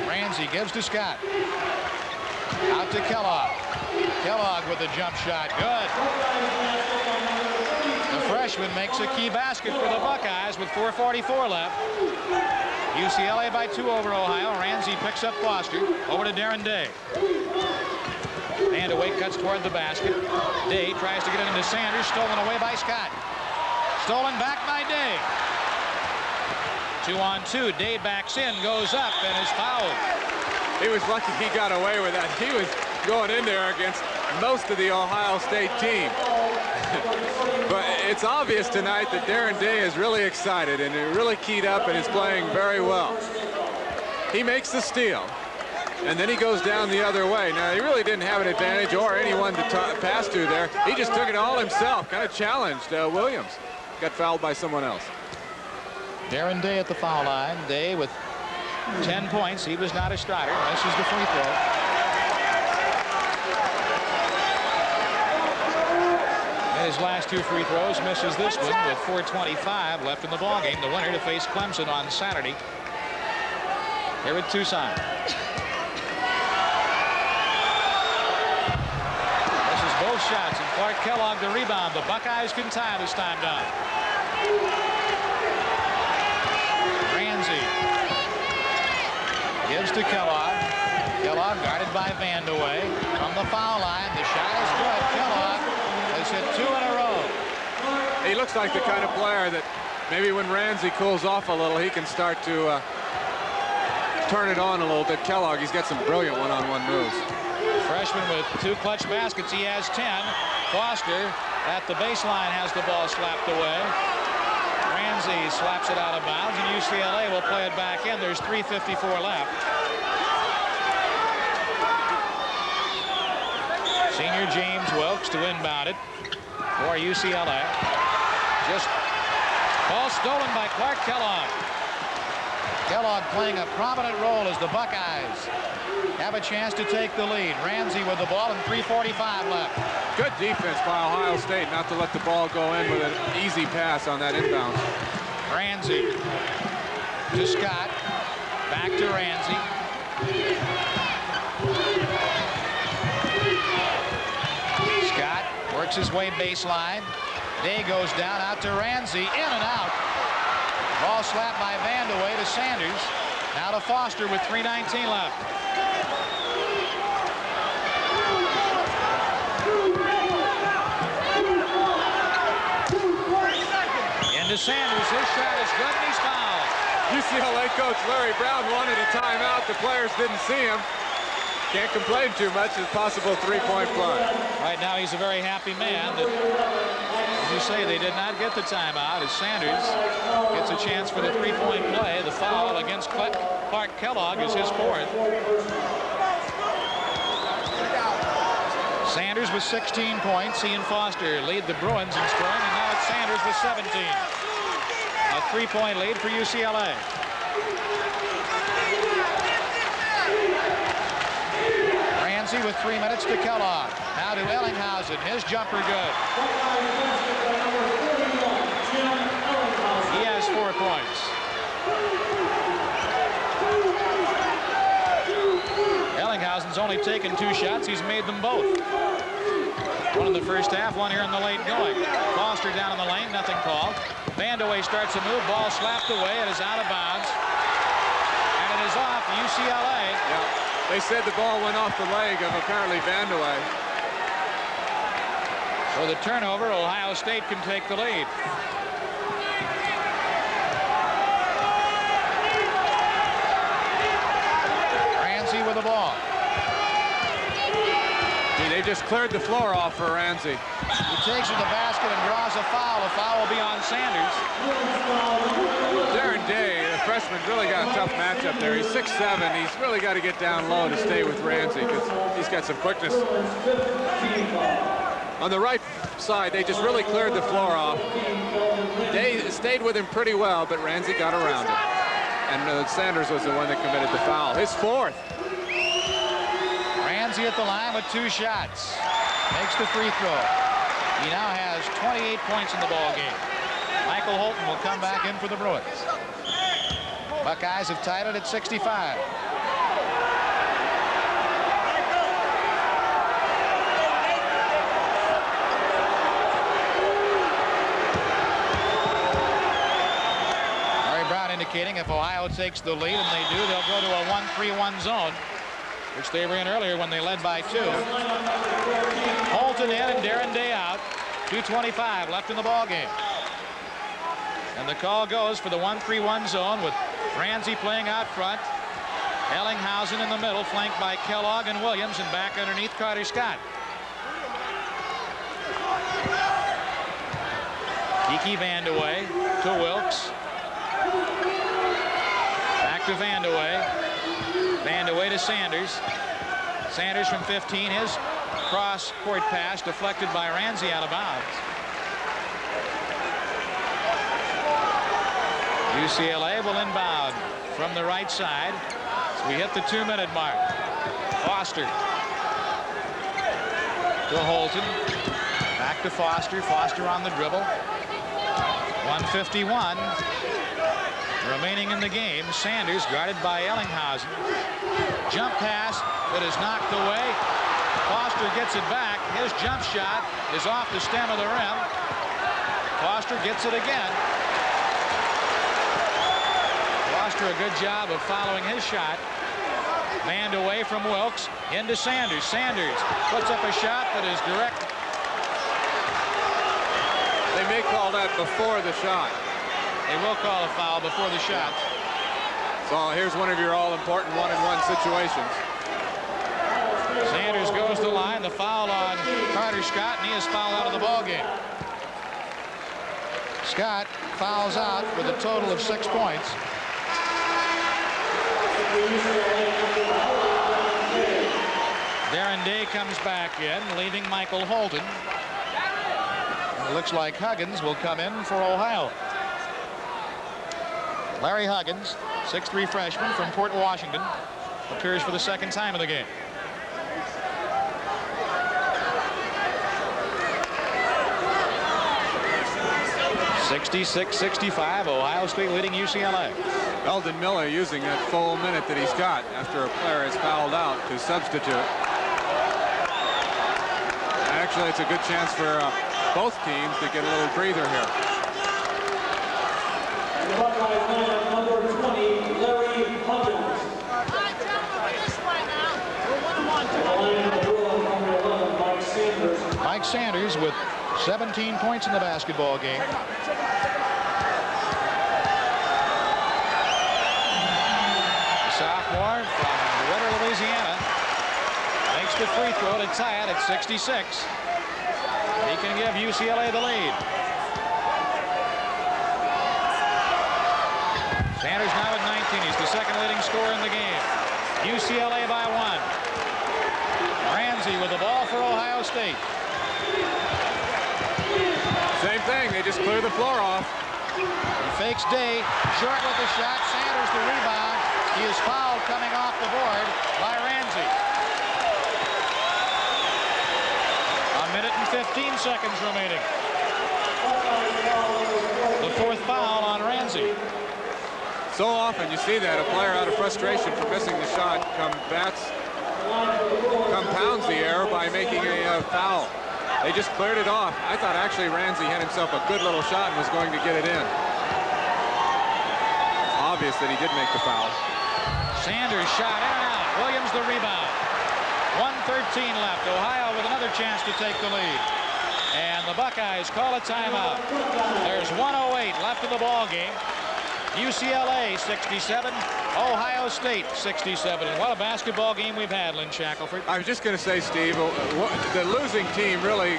Ransey gives to Scott. Out to Kellogg. Kellogg with a jump shot. Good. The freshman makes a key basket for the Buckeyes with 4:44 left. UCLA by 2 over Ohio. Ransey picks up Foster. Over to Darren Day. Vandeweghe cuts toward the basket. Day tries to get it into Sanders. Stolen away by Scott. Stolen back by Day. 2-on-2. Day backs in, goes up, and is fouled. He was lucky he got away with that. He was going in there against most of the Ohio State team. But it's obvious tonight that Darren Day is really excited and really keyed up and is playing very well. He makes the steal, and then he goes down the other way. Now, he really didn't have an advantage or anyone to pass to there. He just took it all himself, kind of challenged Williams. Got fouled by someone else. Darren Day at the foul line. Day with 10 points. He was not a starter. Misses the free throw. And his last 2 free throws, misses this one with 4:25 left in the ballgame. The winner to face Clemson on Saturday here at Tucson. Misses both shots, and Clark Kellogg the rebound. The Buckeyes can tie this time down. Ransey gives to Kellogg. Kellogg guarded by Vandeweghe. From the foul line, the shot is good. Kellogg has hit 2 in a row. He looks like the kind of player that maybe when Ransey cools off a little, he can start to turn it on a little bit. Kellogg, he's got some brilliant one-on-one moves. Freshman with 2 clutch baskets. He has 10. Foster at the baseline has the ball slapped away. Ransey slaps it out of bounds, and UCLA will play it back in. There's 3:54 left. Senior James Wilkes to inbound it for UCLA. Just ball stolen by Clark Kellogg. Kellogg playing a prominent role as the Buckeyes have a chance to take the lead. Ransey with the ball and 3:45 left. Good defense by Ohio State not to let the ball go in with an easy pass on that inbound. Ransey to Scott. Back to Ransey. Scott works his way baseline. Day goes down out to Ransey. In and out. Ball slapped by Vandeweghe to Sanders. Now to Foster with 3:19 left. Into Sanders. His shot is good, and he's fouled. UCLA coach Larry Brown wanted a timeout. The players didn't see him. Can't complain too much. It's possible 3-point play. Right now he's a very happy man that, as you say, they did not get the timeout as Sanders gets a chance for the 3-point play. The foul against Clark Kellogg is his 4th. Sanders with 16 points. He and Foster lead the Bruins in scoring, and now it's Sanders with 17. A 3-point lead for UCLA. Ransey with 3 minutes to Kellogg. Now to Ellinghausen. His jumper good. He has 4 points. Ellinghausen's only taken 2 shots. He's made them both. One in the first half, one here in the late going. Foster down in the lane, nothing called. Vandeweghe starts a move, ball slapped away. It is out of bounds. And it is off UCLA. Yeah, they said the ball went off the leg of apparently Vandeweghe. With a turnover, Ohio State can take the lead. Ransey with the ball. They just cleared the floor off for Ransey. He takes it to the basket and draws a foul. A foul will be on Sanders. Darren Day, the freshman, really got a tough matchup there. He's 6'7". He's really got to get down low to stay with Ransey because he's got some quickness. On the right side, they just really cleared the floor off. Day stayed with him pretty well, but Ransey got around it. And Sanders was the one that committed the foul. His fourth. Ransey at the line with 2 shots. Makes the free throw. He now has 28 points in the ball game. Michael Holton will come back in for the Bruins. Buckeyes have tied it at 65. Indicating if Ohio takes the lead, and they do, they'll go to a 1-3-1 zone, which they were in earlier when they led by 2. Holton in and Darren Day out. 2:25 left in the ball game. And the call goes for the 1-3-1 zone with Ransey playing out front. Ellinghausen in the middle, flanked by Kellogg and Williams, and back underneath Carter Scott. Kiki Vandeweghe to Wilkes. Back to Vandeweghe. Vandeweghe to Sanders. Sanders from 15. His cross-court pass deflected by Ransey out of bounds. UCLA will inbound from the right side as we hit the 2-minute mark. Foster to Holton. Back to Foster. Foster on the dribble. 1:51 remaining in the game. Sanders guarded by Ellinghausen. Jump pass that is knocked away. Foster gets it back. His jump shot is off the stem of the rim. Foster gets it again. Foster a good job of following his shot. Vandeweghe from Wilkes into Sanders. Sanders puts up a shot that is direct. They may call that before the shot. They will call a foul before the shot. So here's one of your all-important 1-and-1 situations. Sanders goes to the line. The foul on Carter Scott, and he is fouled out of the ball game. Scott fouls out with a total of 6 points. Darren Day comes back in, leaving Michael Holton. It looks like Huggins will come in for Ohio. Larry Huggins, 6'3" freshman from Port Washington, appears for the second time in the game. (66-65), Ohio State leading UCLA. Eldon Miller using that full minute that he's got after a player is fouled out to substitute. Actually, it's a good chance for both teams to get a little breather here. Buckeyes lineup number 20, Larry Huggins. Mike Sanders with 17 points in the basketball game. The sophomore from DeRidder, Louisiana, makes the free throw to tie it at 66. He can give UCLA the lead. Sanders now at 19. He's the second leading scorer in the game. UCLA by 1. Ransey with the ball for Ohio State. Same thing. They just clear the floor off. He fakes Day. Short with the shot. Sanders the rebound. He is fouled coming off the board by Ransey. 1 minute and 15 seconds remaining. The 4th foul on Ransey. So often you see that a player out of frustration for missing the shot compounds the error by making a foul. They just cleared it off. I thought actually Ransey had himself a good little shot and was going to get it in. Obvious that he did make the foul. Sanders shot in and out. Williams the rebound. 1:13 left. Ohio with another chance to take the lead. the Buckeyes call a timeout. There's 1:08 left in the ball game. UCLA 67, Ohio State 67. And what a basketball game we've had, Lynn Shackelford. I was just going to say, Steve, the losing team really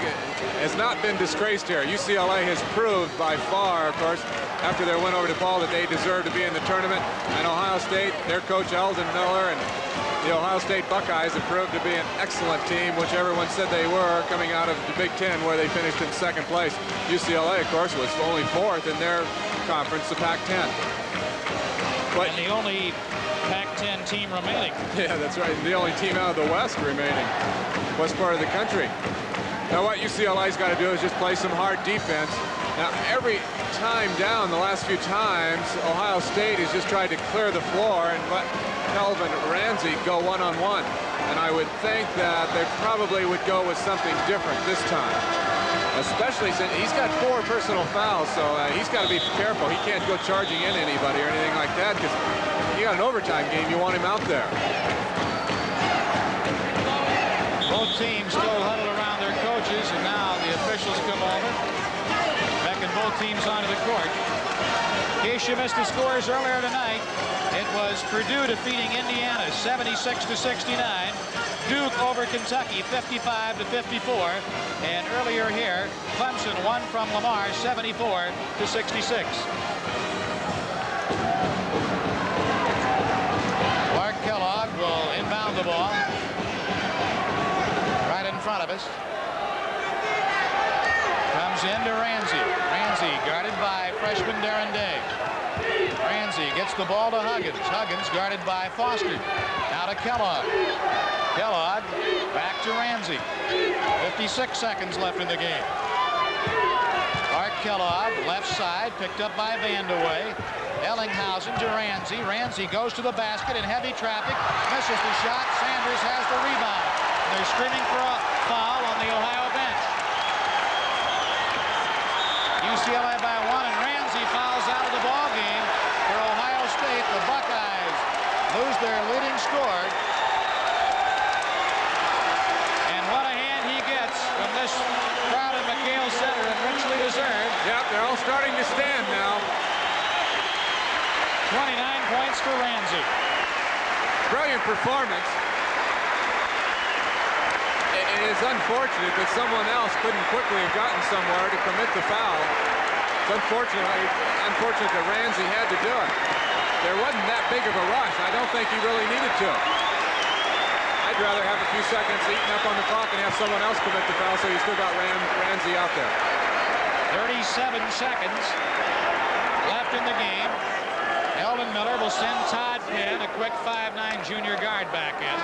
has not been disgraced here. UCLA has proved by far, of course, after their win over Depaul, that they deserve to be in the tournament. And Ohio State, their coach Eldon Miller, and the Ohio State Buckeyes have proved to be an excellent team, which everyone said they were, coming out of the Big Ten, where they finished in second place. UCLA, of course, was only fourth in their conference, the Pac-10. But and the only Pac-10 team remaining. Yeah, that's right. The only team out of the West remaining, west part of the country. Now what UCLA's got to do is just play some hard defense. Now every time down, the last few times, Ohio State has just tried to clear the floor and let Kelvin Ransey go one-on-one. And I would think that they probably would go with something different this time. Especially since he's got 4 personal fouls, so he's got to be careful. He can't go charging in anybody or anything like that, because you got an overtime game, you want him out there. Both teams still huddled around their coaches, and now the officials come over, beckon both teams onto the court. In case you missed the scores earlier tonight, it was Purdue defeating Indiana 76-69. Duke over Kentucky 55-54, and earlier here Clemson won from Lamar 74-66. Clark Kellogg will inbound the ball right in front of us. Comes into Ransey. Ransey guarded by freshman Darren Day. Ransey gets the ball to Huggins. Huggins guarded by Foster. Now to Kellogg. Kellogg back to Ransey. 56 seconds left in the game. Clark Kellogg, left side, picked up by Vandeweghe. Ellinghausen to Ransey. Ransey goes to the basket in heavy traffic. Misses the shot. Sanders has the rebound. They're screaming for a foul on the Ohio bench. UCLA by 1, and Ransey fouls out of the ball game for Ohio State. The Buckeyes lose their leading scorer. From this crowd at McHale Center, and richly deserved. Yep, they're all starting to stand now. 29 points for Ransey. Brilliant performance. It is unfortunate that someone else couldn't quickly have gotten somewhere to commit the foul. It's unfortunate that Ransey had to do it. There wasn't that big of a rush. I don't think he really needed to. I'd rather have a few seconds eaten up on the clock and have someone else commit the foul, so you still got Ransey out there. 37 seconds left in the game. Eldon Miller will send Todd Penn, a quick 5'9" junior guard, back in.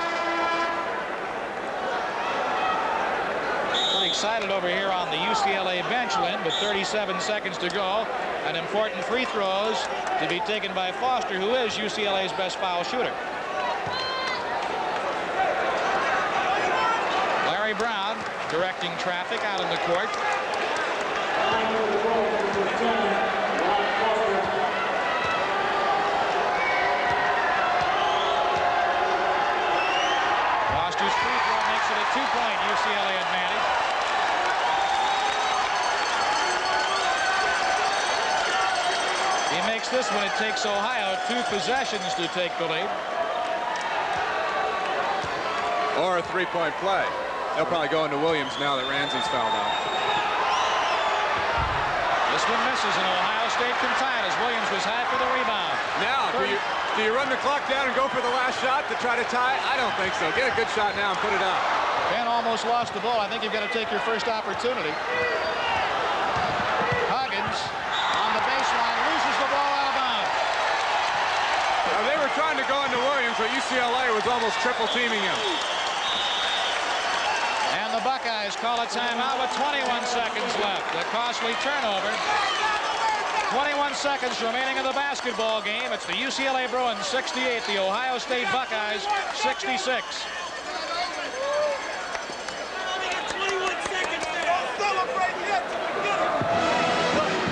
Pretty excited over here on the UCLA bench, Lynn, with 37 seconds to go. And important free throws to be taken by Foster, who is UCLA's best foul shooter. Brown directing traffic out in the court. Foster's free throw makes it a 2-point UCLA advantage. He makes this one. It takes Ohio 2 possessions to take the lead. Or a 3-point play. They'll probably go into Williams now that Ransey's fouled out. This one misses, and Ohio State can tie it as Williams was high for the rebound. Now, do you run the clock down and go for the last shot to try to tie? I don't think so. Get a good shot now and put it up. Penn almost lost the ball. I think you've got to take your first opportunity. Huggins on the baseline loses the ball out of bounds. Now, they were trying to go into Williams, but UCLA was almost triple teaming him. The Buckeyes call a timeout with 21 seconds left. A costly turnover. 21 seconds remaining in the basketball game. It's the UCLA Bruins 68, the Ohio State Buckeyes 66. 21 seconds there. Celebrate yet to the beginning.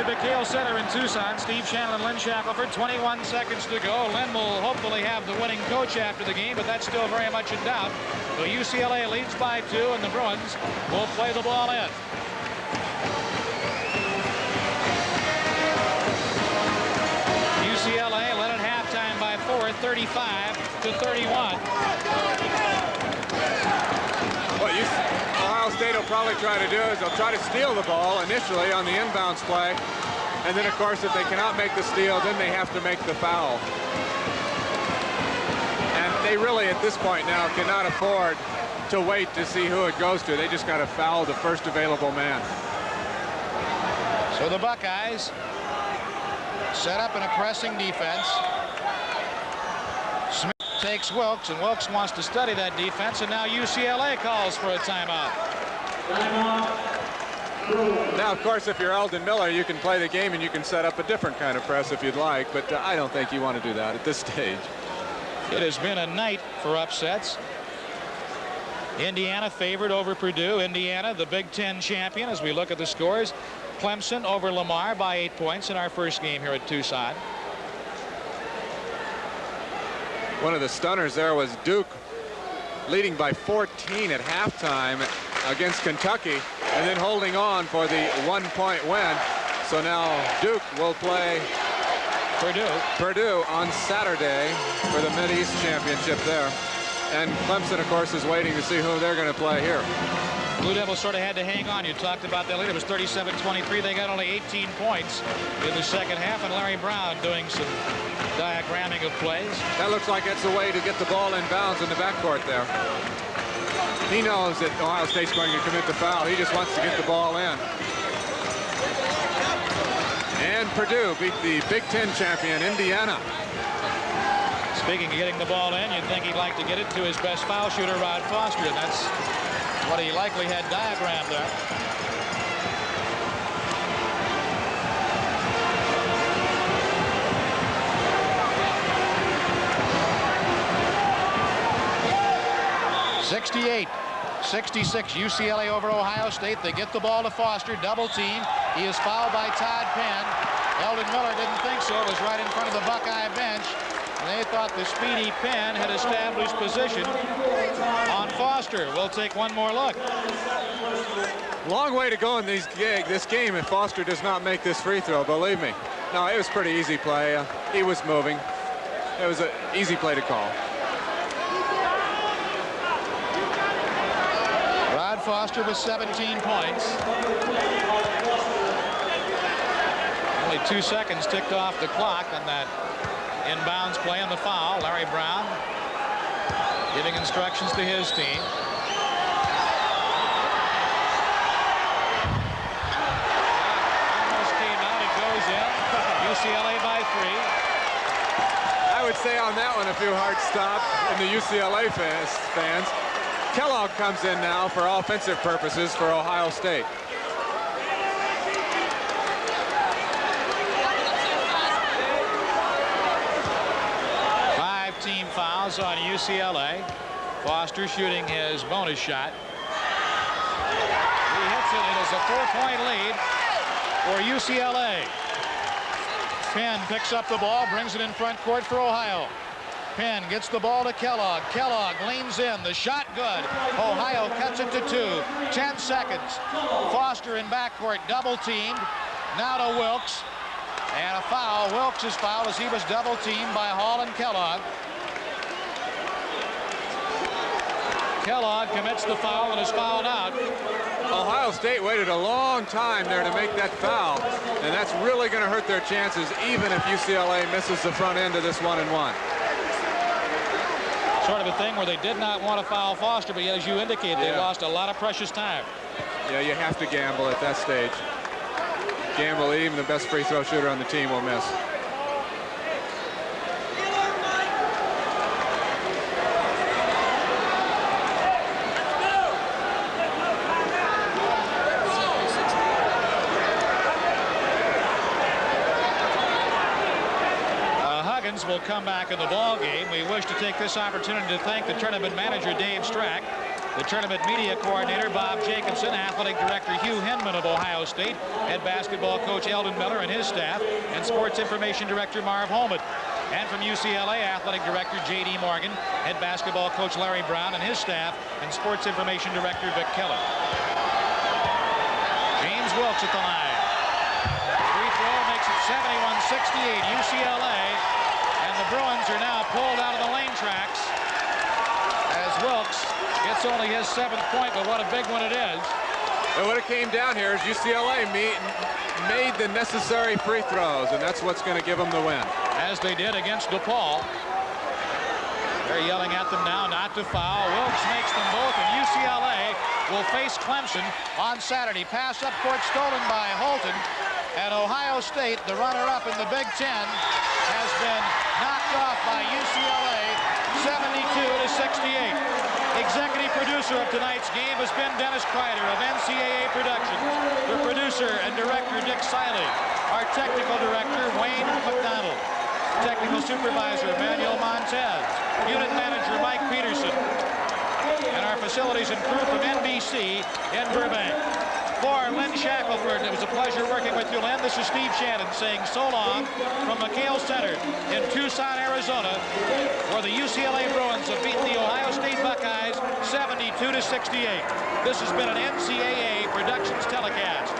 David McHale center in Tucson. Steve Shannon and Lynn Shackelford. 21 seconds to go. Lynn will hopefully have the winning coach after the game, but that's still very much in doubt. So UCLA leads by 2, and the Bruins will play the ball in. UCLA led at halftime by 4, 35-31. What Ohio State will probably try to do is they'll try to steal the ball initially on the inbounds play. And then, of course, if they cannot make the steal, then they have to make the foul. And they really, at this point now, cannot afford to wait to see who it goes to. They just got to foul the first available man. So the Buckeyes set up in a pressing defense. Smith takes Wilkes, and Wilkes wants to study that defense, and now UCLA calls for a timeout. Now, of course, if you're Eldon Miller, you can play the game and you can set up a different kind of press if you'd like, but I don't think you want to do that at this stage. It has been a night for upsets. Indiana favored over Purdue. Indiana, the Big Ten champion, as we look at the scores. Clemson over Lamar by 8 points in our first game here at Tucson. One of the stunners there was Duke leading by 14 at halftime against Kentucky and then holding on for the 1-point win. So now Duke will play Purdue on Saturday for the Mid-East Championship there. And Clemson, of course, is waiting to see who they're going to play here. Blue Devils sort of had to hang on. You talked about that lead. It was 37-23. They got only 18 points in the second half, and Larry Brown doing some diagramming of plays. That looks like it's a way to get the ball in bounds in the backcourt there. He knows that Ohio State's going to commit the foul. He just wants to get the ball in. And Purdue beat the Big Ten champion, Indiana. Speaking of getting the ball in, you'd think he'd like to get it to his best foul shooter, Rod Foster, and that's what he likely had diagrammed there. (68-66) UCLA over Ohio State. They get the ball to Foster, double team. He is fouled by Todd Penn. Eldon Miller didn't think so. It was right in front of the Buckeye bench. They thought the speedy Penn had established position on Foster. We'll take one more look. Long way to go in this game if Foster does not make this free throw, believe me. No, it was pretty easy play. He was moving. It was an easy play to call. Rod Foster with 17 points. Only 2 seconds ticked off the clock on that inbounds play on the foul. Larry Brown giving instructions to his team. Almost came out. It goes in. UCLA by 3. I would say on that one a few hard stops in the UCLA fans. Kellogg comes in now for offensive purposes for Ohio State. Team fouls on UCLA. Foster shooting his bonus shot. He hits it. It is a 4-point lead for UCLA. Penn picks up the ball, brings it in front court for Ohio. Penn gets the ball to Kellogg. Kellogg leans in. The shot good. Ohio cuts it to 2. 10 seconds. Foster in backcourt, double teamed. Now to Wilkes. And a foul. Wilkes is fouled as he was double teamed by Hall and Kellogg. Kellogg commits the foul and is fouled out. Ohio State waited a long time there to make that foul, and that's really going to hurt their chances even if UCLA misses the front end of this 1-and-1. Sort of a thing where they did not want to foul Foster, but yet, as you indicate, they lost a lot of precious time. Yeah, you have to gamble at that stage. Gamble, even the best free throw shooter on the team will miss. Will come back in the ball game. We wish to take this opportunity to thank the tournament manager, Dave Strack. The tournament media coordinator, Bob Jacobson, athletic director Hugh Hinman of Ohio State, head basketball coach Eldon Miller and his staff, and sports information director Marv Holman. And from UCLA, athletic director J.D. Morgan, head basketball coach Larry Brown and his staff, and sports information director Vic Kellogg. James Wilkes at the line. Free throw makes it 71-68 UCLA, and the Bruins are now pulled out of the lane tracks as Wilkes gets only his 7th point, but what a big one it is. And what it came down here is UCLA made the necessary free throws, and that's what's going to give them the win. As they did against Depaul. They're yelling at them now not to foul. Wilkes makes them both, and UCLA will face Clemson on Saturday. Pass up court stolen by Holton, and Ohio State, the runner-up in the Big Ten, has been knocked off by UCLA 72-68. Executive producer of tonight's game has been Dennis Kreider of NCAA Productions. The producer and director, Dick Siley. Our technical director, Wayne McDonald. Technical supervisor, Manuel Montez. Unit manager, Mike Peterson. And our facilities and crew from NBC in Burbank. For Lynn Shackelford, it was a pleasure working with you, Lynn. This is Steve Shannon saying so long from McHale Center in Tucson, Arizona, where the UCLA Bruins have beaten the Ohio State Buckeyes 72-68. This has been an NCAA Productions telecast.